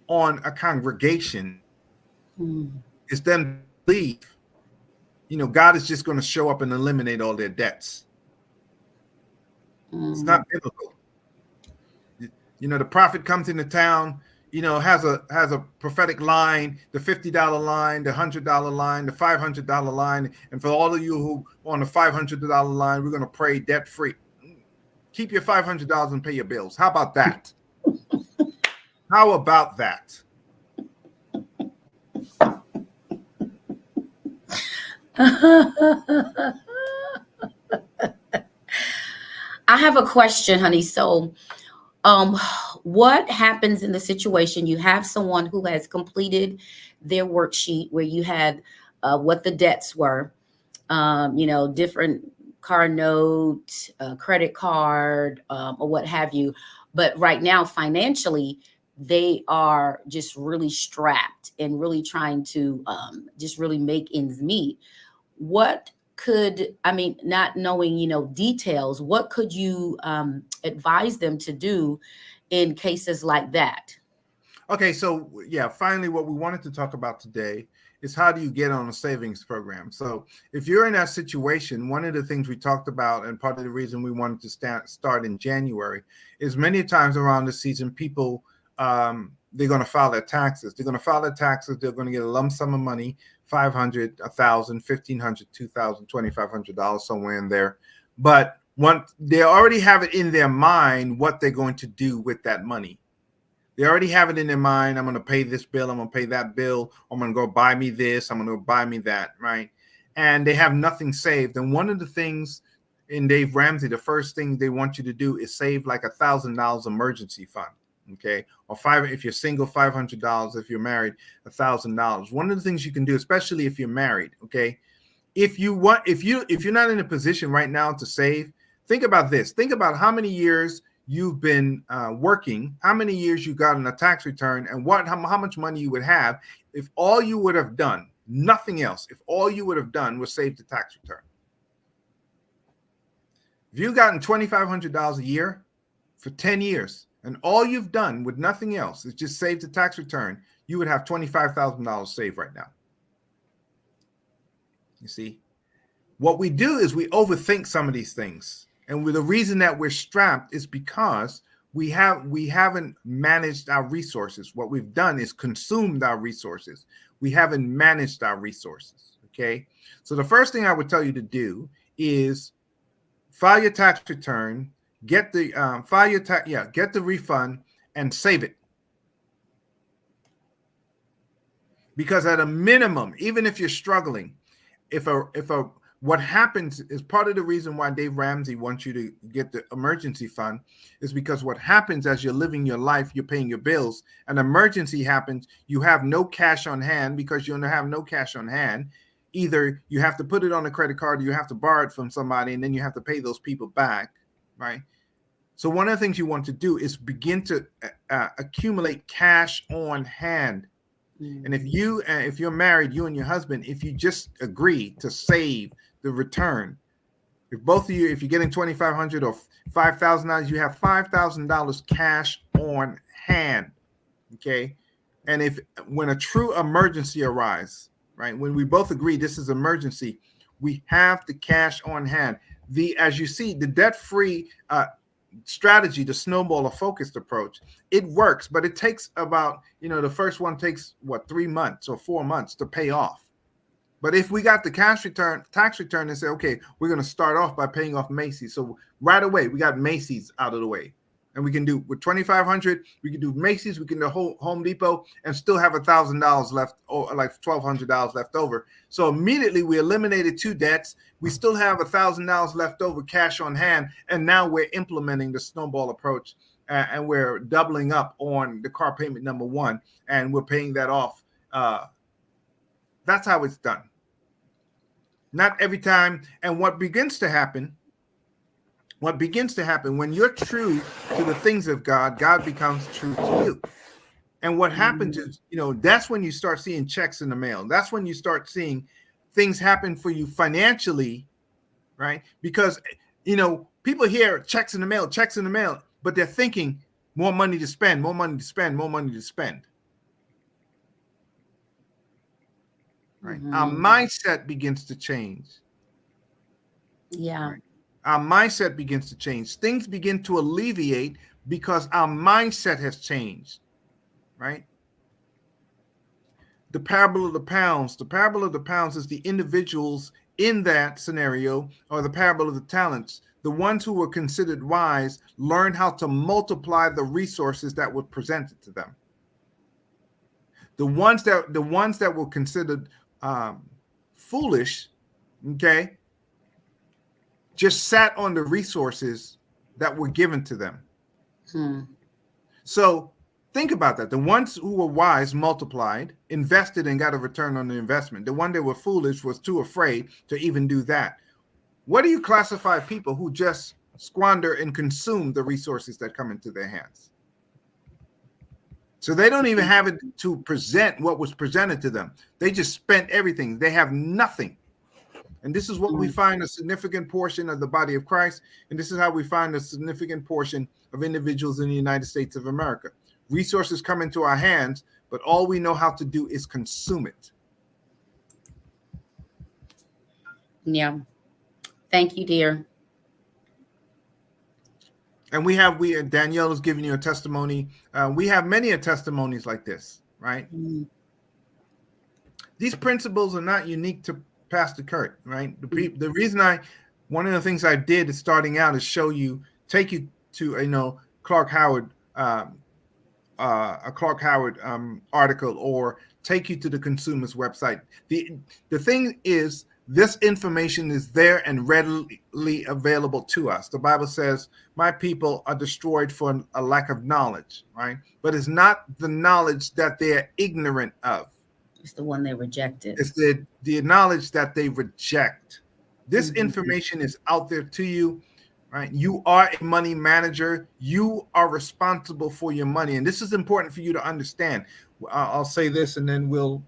on a congregation is them believe, God is just going to show up and eliminate all their debts. It's not biblical. The prophet comes into town, has a prophetic line, the $50 line, the $100 line, the $500 line. And for all of you who are on the $500 line, we're going to pray debt free. Keep your $500 and pay your bills. How about that? How about that? I have a question, honey. So, what happens in the situation? You have someone who has completed their worksheet where you had what the debts were, different car note, credit card, or what have you. But right now, financially, they are just really strapped and really trying to just really make ends meet. What could, not knowing, details, what could you advise them to do in cases like that? Okay, so finally, what we wanted to talk about today is how do you get on a savings program? So if you're in that situation, one of the things we talked about, and part of the reason we wanted to start in January, is many times around the season, people, they're going to file their taxes. They're going to file their taxes. They're going to get a lump sum of money, $500, $1,000, $1,500, $2,000, $2,500, somewhere in there. But they already have it in their mind what they're going to do with that money. They already have it in their mind. I'm going to pay this bill. I'm going to pay that bill. I'm going to go buy me this. I'm going to go buy me that, right? And they have nothing saved. And one of the things in Dave Ramsey, the first thing they want you to do is save like $1,000 emergency fund, okay? Or if you're single, $500. If you're married, $1,000. One of the things you can do, especially if you're married, okay? If you're not in a position right now to save, think about this. Think about how many years you've been working, how many years you got on a tax return, and how much money you would have if all you would have done, nothing else, if all you would have done was save the tax return. If you've gotten $2,500 a year for 10 years, and all you've done with nothing else is just save the tax return, you would have $25,000 saved right now. You see, what we do is we overthink some of these things. And the reason that we're strapped is because we haven't managed our resources. What we've done is consumed our resources. We haven't managed our resources. Okay. So the first thing I would tell you to do is file your tax return, get the refund and save it. Because at a minimum, even if you're struggling, what happens is part of the reason why Dave Ramsey wants you to get the emergency fund is because what happens as you're living your life, you're paying your bills, an emergency happens, you have no cash on hand. Because you have no cash on hand, either you have to put it on a credit card or you have to borrow it from somebody, and then you have to pay those people back, right? So one of the things you want to do is begin to accumulate cash on hand. And if you're married, you and your husband, if you just agree to save the return, if both of you, if you're getting $2,500 or $5,000, you have $5,000 cash on hand, okay? And when a true emergency arises, right, when we both agree this is emergency, we have the cash on hand. As you see, the debt-free strategy, the snowball or focused approach, it works, but it takes about, the first one takes 3 months or 4 months to pay off. But if we got the tax return and say, okay, we're going to start off by paying off Macy's. So right away, we got Macy's out of the way. And we can do with $2,500, we can do Macy's, we can do Home Depot, and still have $1,000 left, or like $1,200 left over. So immediately we eliminated 2 debts. We still have $1,000 left over cash on hand. And now we're implementing the snowball approach, and we're doubling up on the car payment number 1, and we're paying that off. That's how it's done. Not every time. And what begins to happen when you're true to the things of God, God becomes true to you. And what happens is, that's when you start seeing checks in the mail. That's when you start seeing things happen for you financially, right? Because, people hear checks in the mail, but they're thinking more money to spend, more money to spend, more money to spend. Right? Mm-hmm. Our mindset begins to change. Yeah. Right? Our mindset begins to change. Things begin to alleviate because our mindset has changed, right? The parable of the pounds. The parable of the pounds is the individuals in that scenario, or the parable of the talents. The ones who were considered wise learned how to multiply the resources that were presented to them. The ones that were considered foolish, okay, just sat on the resources that were given to them. So think about that. The ones who were wise multiplied, invested, and got a return on the investment. The one that were foolish was too afraid to even do that. What do you classify people who just squander and consume the resources that come into their hands? So they don't even have it to present what was presented to them. They just spent everything. They have nothing. And this is what we find a significant portion of the body of Christ. And this is how we find a significant portion of individuals in the United States of America. Resources come into our hands, but all we know how to do is consume it. Yeah. Thank you, dear. And Danielle is giving you a testimony. We have many testimonies like this, right? Mm-hmm. These principles are not unique to Pastor Kurt, right? The reason one of the things I did is starting out is take you to Clark Howard, a Clark Howard article, or take you to the consumer's website. The thing is, this information is there and readily available to us. The Bible says, "My people are destroyed for a lack of knowledge," right? But it's not the knowledge that they're ignorant of. It's the one they rejected. It's the knowledge that they reject. This Mhm. information is out there to you, right? You are a money manager. You are responsible for your money, and this is important for you to understand. I'll say this, and then we'll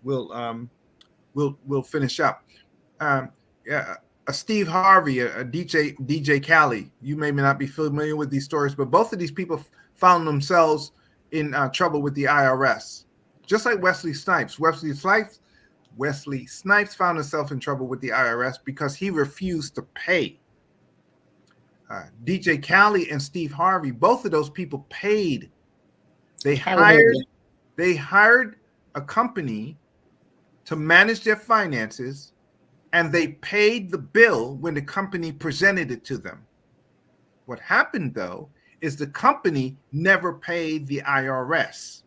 finish up. Yeah, Steve Harvey, a DJ Khaled. You may not be familiar with these stories, but both of these people found themselves in trouble with the IRS, just like Wesley Snipes. Wesley Snipes found himself in trouble with the IRS because he refused to pay. DJ Khaled and Steve Harvey, both of those people paid. They hired a company to manage their finances, and they paid the bill when the company presented it to them. What happened, though, is the company never paid the IRS.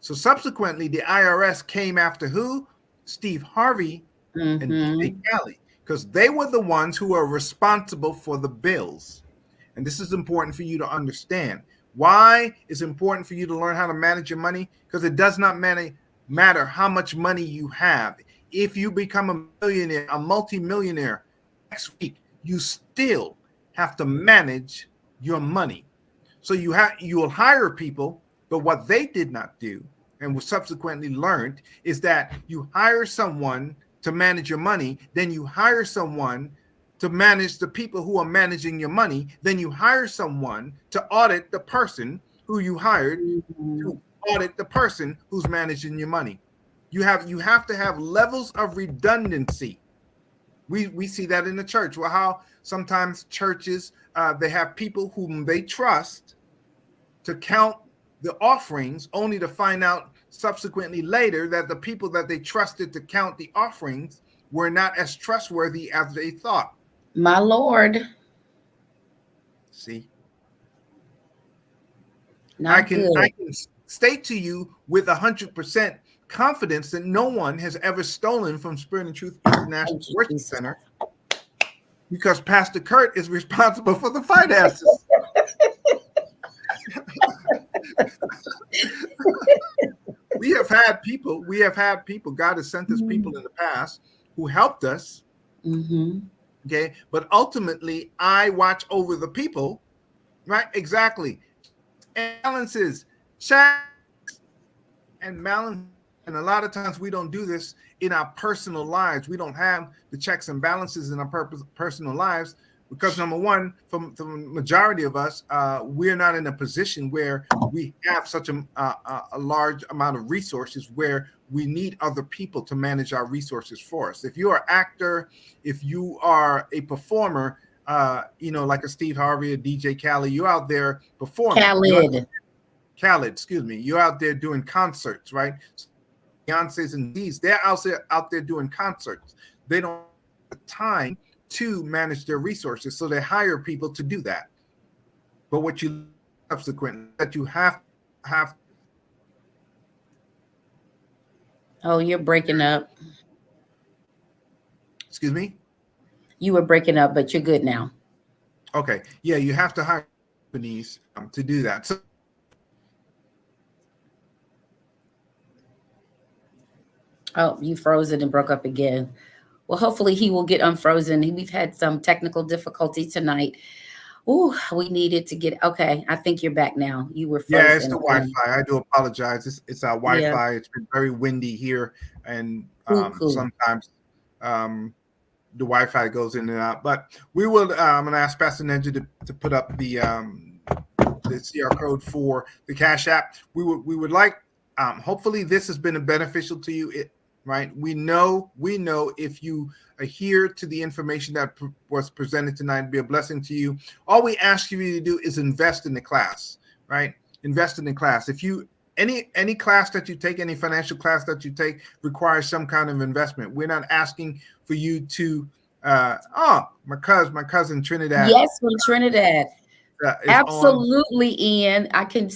So subsequently, the IRS came after who? Steve Harvey and DJ Khaled, because they were the ones who are responsible for the bills. And this is important for you to understand. Why is it important for you to learn how to manage your money? Because it does not matter how much money you have. If you become a millionaire, a multimillionaire next week, you still have to manage your money. So you will hire people, but what they did not do and was subsequently learned is that you hire someone to manage your money, then you hire someone to manage the people who are managing your money, then you hire someone to audit the person who you hired to audit the person who's managing your money. You have to have levels of redundancy. We see that in the church. Well, how sometimes churches they have people whom they trust to count the offerings, only to find out subsequently later that the people that they trusted to count the offerings were not as trustworthy as they thought. My Lord. See, Not I can state to you with 100% confidence that no one has ever stolen from Spirit and Truth International Worship Center, because Pastor Kurt is responsible for the finances. We have had people, God has sent us people in the past who helped us. Okay, but ultimately I watch over the people, right? Exactly. Balances, checks, and balance. And a lot of times we don't do this in our personal lives. We don't have the checks and balances in our personal lives because, number one, from the majority of us, we're not in a position where we have such a large amount of resources where we need other people to manage our resources for us. If you're an actor, if you are a performer, like a Steve Harvey, a DJ Khaled, you're out there performing. Khaled, excuse me. You're out there doing concerts, right? Beyonce's and these, they're out there doing concerts. They don't have the time to manage their resources, so they hire people to do that. But what you subsequently that you have. Oh, you're breaking up. Excuse me? You were breaking up, but you're good now. Okay. Yeah, you have to hire companies to do that. So oh, you froze it and broke up again. Well, hopefully he will get unfrozen. We've had some technical difficulty tonight. Oh, we needed to get, okay. I think you're back now. You were frozen. Yeah, it's the Wi-Fi. I do apologize. It's our Wi-Fi. Yeah. It's been very windy here. And sometimes the Wi-Fi goes in and out. But we will, I'm going to ask Pastor Nenja to put up the CR code for the Cash App. We would like, hopefully this has been beneficial to you. right? We know if you adhere to the information that was presented tonight, be a blessing to you. All we ask you to do is invest in the class, right? Invest in the class. If you any class that you take, any financial class that you take requires some kind of investment. We're not asking for you to my cousin Trinidad Yes, from Trinidad. is on. Absolutely, Ian. I can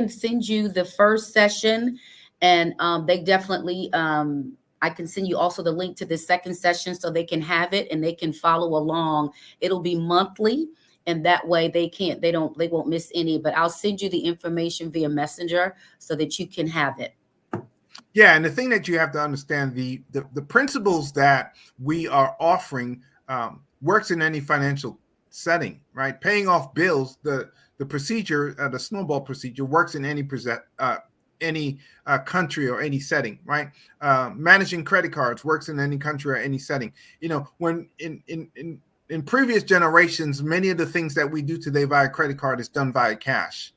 send you the first session, and they definitely I can send you also the link to the second session so they can have it and they can follow along. It'll be monthly, and that way they won't miss any. But I'll send you the information via messenger so that you can have it. Yeah, and the thing that you have to understand, the principles that we are offering works in any financial setting, right? Paying off bills, the procedure, the snowball procedure works in any country or any setting, right? Managing credit cards works in any country or any setting. You know, when in previous generations, many of the things that we do today via credit card is done via cash.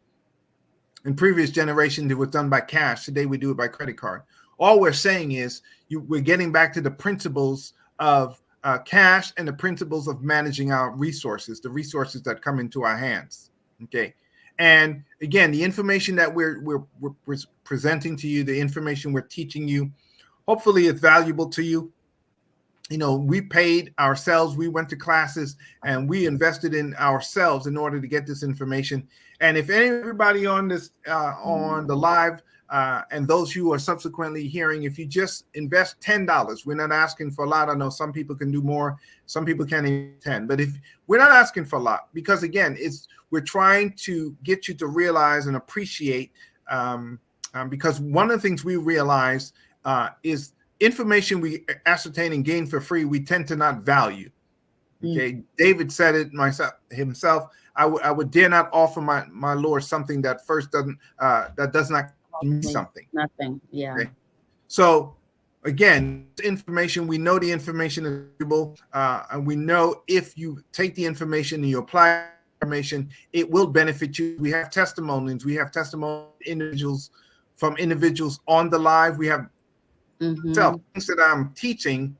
In previous generations, it was done by cash. Today, we do it by credit card. All we're saying is we're getting back to the principles of cash and the principles of managing our resources, the resources that come into our hands. Okay. And again, the information that we're presenting to you, the information we're teaching you, hopefully it's valuable to you. You know, we paid ourselves, we went to classes, and we invested in ourselves in order to get this information. And if everybody on this on the live and those who are subsequently hearing, if you just invest $10, we're not asking for a lot. I know some people can do more, some people can't even 10, but if we're not asking for a lot, because again, we're trying to get you to realize and appreciate, because one of the things we realize is information we ascertain and gain for free, we tend to not value. Okay, David said it himself. I would dare not offer my Lord something that first does not mean something. Nothing. Yeah. Okay? So again, information, we know the information is valuable, and we know if you take the information and you apply information, it will benefit you. We have testimonies. We have individuals on the live. We have things that I'm teaching.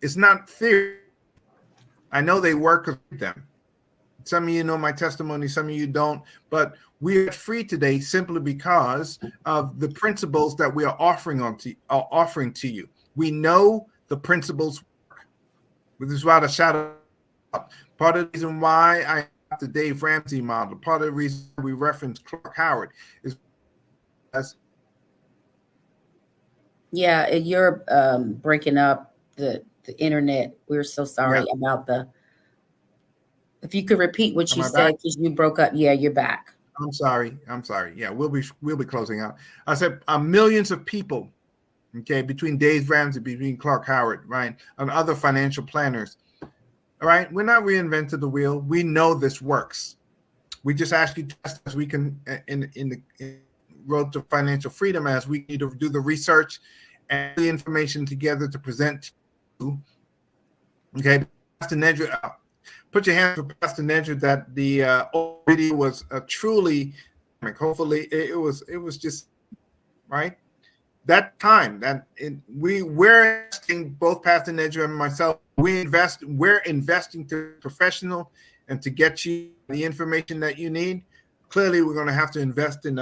It's not theory. I know they work with them. Some of you know my testimony, some of you don't, but we are free today simply because of the principles that we are offering to you. We know the principles work. This is why the shout out. Part of the reason why I have the Dave Ramsey model, part of the reason we reference Clark Howard is as yeah, you're breaking up the internet. We're so sorry about the. If you could repeat what you said, because you broke up. Yeah, you're back. I'm sorry. Yeah, we'll be closing out. I said millions of people, okay, between Dave Ramsey, between Clark Howard, right, and other financial planners. All right, we're not reinventing the wheel. We know this works. We just ask you as we can in the road to financial freedom, as we need to do the research and the information together to present to you. Okay, Pastor Nedra, put your hands for Pastor Nedra that the video was truly, hopefully it was just right. That time that we're investing, both Pastor Nedra and myself, we're investing to professional and to get you the information that you need. Clearly, we're going to have to invest in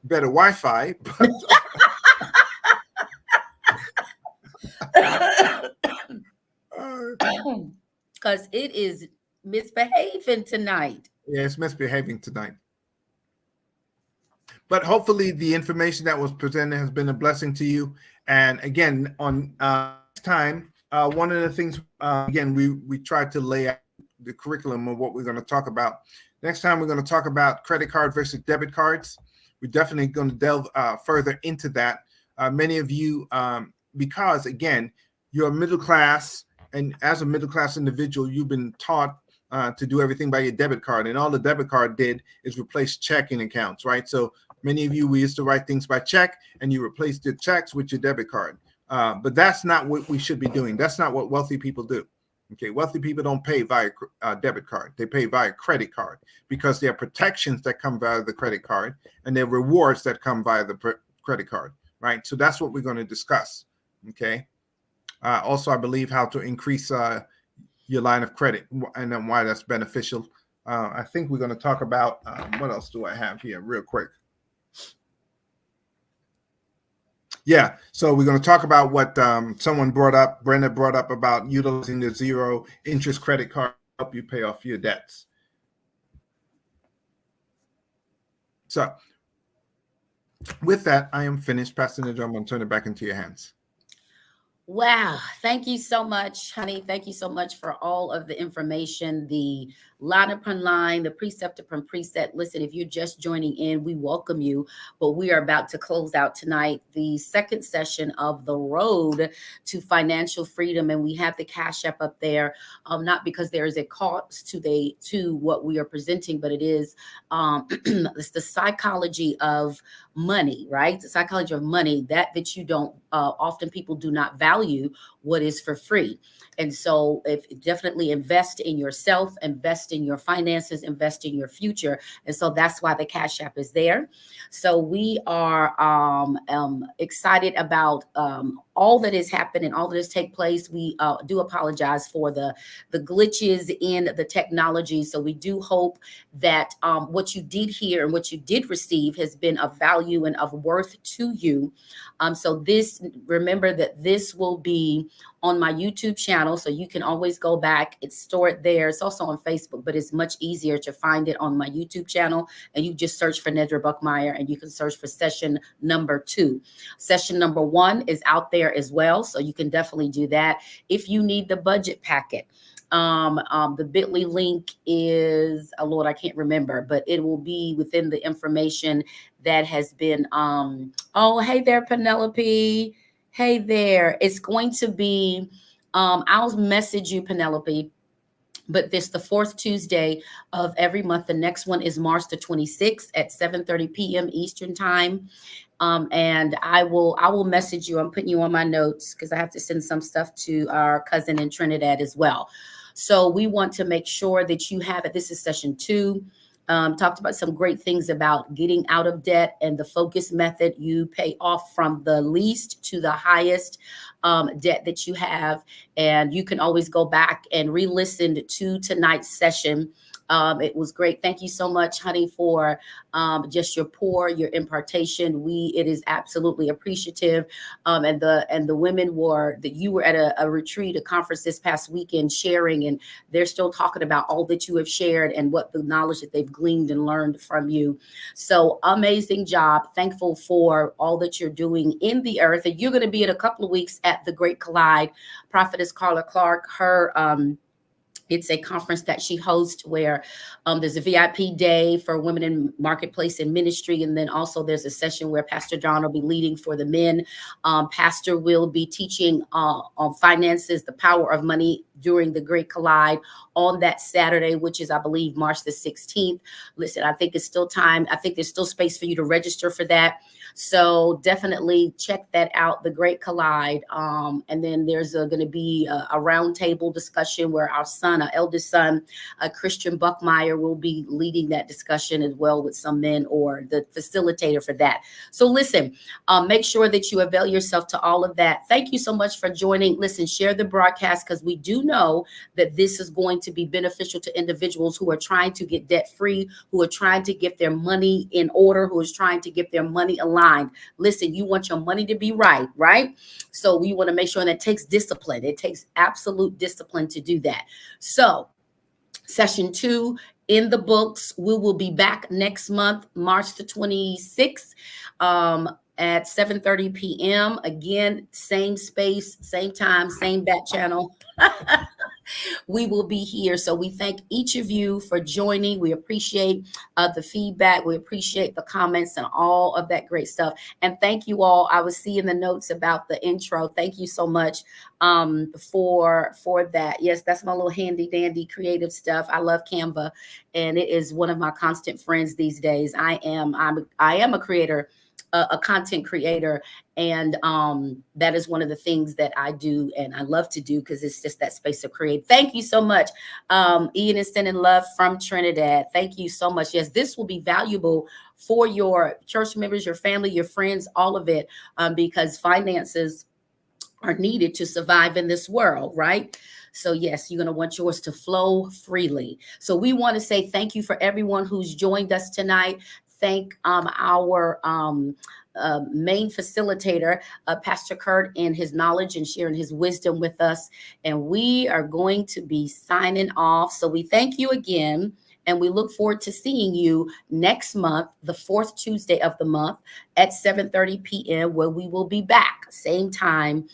better Wi-Fi. But because it is misbehaving tonight. Yeah, it's misbehaving tonight. But hopefully the information that was presented has been a blessing to you. And again, on next time, one of the things, again, we tried to lay out the curriculum of what we're going to talk about. Next time, we're going to talk about credit card versus debit cards. We're definitely going to delve further into that. Many of you, because again, you're middle class, and as a middle class individual, you've been taught to do everything by your debit card, and all the debit card did is replace checking accounts, right? So many of you, we used to write things by check, and you replaced your checks with your debit card. But that's not what we should be doing. That's not what wealthy people do. Okay, wealthy people don't pay via debit card. They pay via credit card because there are protections that come via the credit card, and there are rewards that come via the credit card. right? So that's what we're going to discuss. Okay. Also, I believe how to increase your line of credit and then why that's beneficial. I think we're going to talk about what else do I have here real quick? Yeah, so we're going to talk about what someone brought up, Brenda brought up about utilizing the zero interest credit card to help you pay off your debts. So with that, I am finished. Pastor Nedra, I'm going to turn it back into your hands. Wow. Thank you so much, honey. Thank you so much for all of the information, the line upon line, the precept upon precept. Listen, if you're just joining in, we welcome you, but we are about to close out tonight the second session of the road to financial freedom. And we have the Cash App up there, not because there is a cost to what we are presenting, but it is it's the psychology of money, right? The psychology of money that you don't often people do not value what is for free. And so if definitely invest in yourself, invest in your finances, invest in your future. And so that's why the Cash App is there. So we are excited about all that has happened and all that has taken place. We do apologize for the glitches in the technology. So we do hope that what you did hear and what you did receive has been of value and of worth to you. So remember that this will be on my YouTube channel, so you can always go back. It's stored there. It's also on Facebook, but it's much easier to find it on my YouTube channel. And you just search for Nedra Buckmeyer, and you can search for session number 2. Session number 1 is out there as well, so you can definitely do that. If you need the budget packet, the bit.ly link is, Lord, I can't remember, but it will be within the information that has been, oh, hey there, Penelope. Hey there. It's going to be, I'll message you, Penelope, but this the 4th Tuesday of every month. The next one is March the 26th at 7:30 p.m. Eastern time. And I will message you. I'm putting you on my notes because I have to send some stuff to our cousin in Trinidad as well. So we want to make sure that you have it. This is session 2. Talked about some great things about getting out of debt and the focus method. You pay off from the least to the highest debt that you have. And you can always go back and re-listen to tonight's session. It was great. Thank you so much, honey, for just your pour, your impartation. It is absolutely appreciative. And the women you were at a retreat, a conference this past weekend sharing, and they're still talking about all that you have shared and what the knowledge that they've gleaned and learned from you. So amazing job. Thankful for all that you're doing in the earth. And you're going to be in a couple of weeks at the Great Collide. Prophetess Carla Clark, it's a conference that she hosts where there's a VIP day for women in marketplace and ministry. And then also there's a session where Pastor John will be leading for the men. Pastor will be teaching on finances, the power of money during the Great Collide on that Saturday, which is, I believe, March the 16th. Listen, I think it's still time. I think there's still space for you to register for that. So definitely check that out, the Great Collide. And then there's going to be a roundtable discussion where our eldest son, Christian Buckmeyer, will be leading that discussion as well with some men or the facilitator for that. So listen, make sure that you avail yourself to all of that. Thank you so much for joining. Listen, share the broadcast because we do know that this is going to be beneficial to individuals who are trying to get debt free, who are trying to get their money in order, who is trying to get their money aligned. Listen, you want your money to be right? So we want to make sure that takes discipline. It takes absolute discipline to do that. So session 2 in the books. We will be back next month, March the 26th. At 7:30 p.m. Again, same space, same time, same back channel. We will be here. So we thank each of you for joining. We appreciate the feedback. We appreciate the comments and all of that great stuff. And thank you all. I was seeing the notes about the intro. Thank you so much for that. Yes, that's my little handy dandy creative stuff. I love Canva, and it is one of my constant friends these days. I am a creator a content creator, and that is one of the things that I do and I love to do, because it's just that space to create. Thank you so much. Ian is sending love from Trinidad. Thank you so much. Yes, this will be valuable for your church members, your family, your friends, all of it, because finances are needed to survive in this world, right? So yes, you're going to want yours to flow freely. So we want to say thank you for everyone who's joined us tonight. Thank our main facilitator, Pastor Kurt, and his knowledge and sharing his wisdom with us. And we are going to be signing off. So we thank you again. And we look forward to seeing you next month, the fourth Tuesday of the month at 7:30 p.m., where we will be back, same time,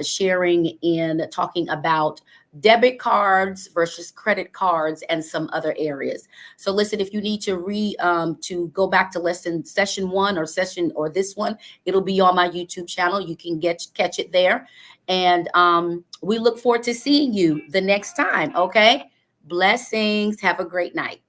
sharing and talking about debit cards versus credit cards and some other areas. So listen, if you need to go back to session 1 or this one, it'll be on my YouTube channel. You can catch it there. And we look forward to seeing you the next time. Okay. Blessings. Have a great night.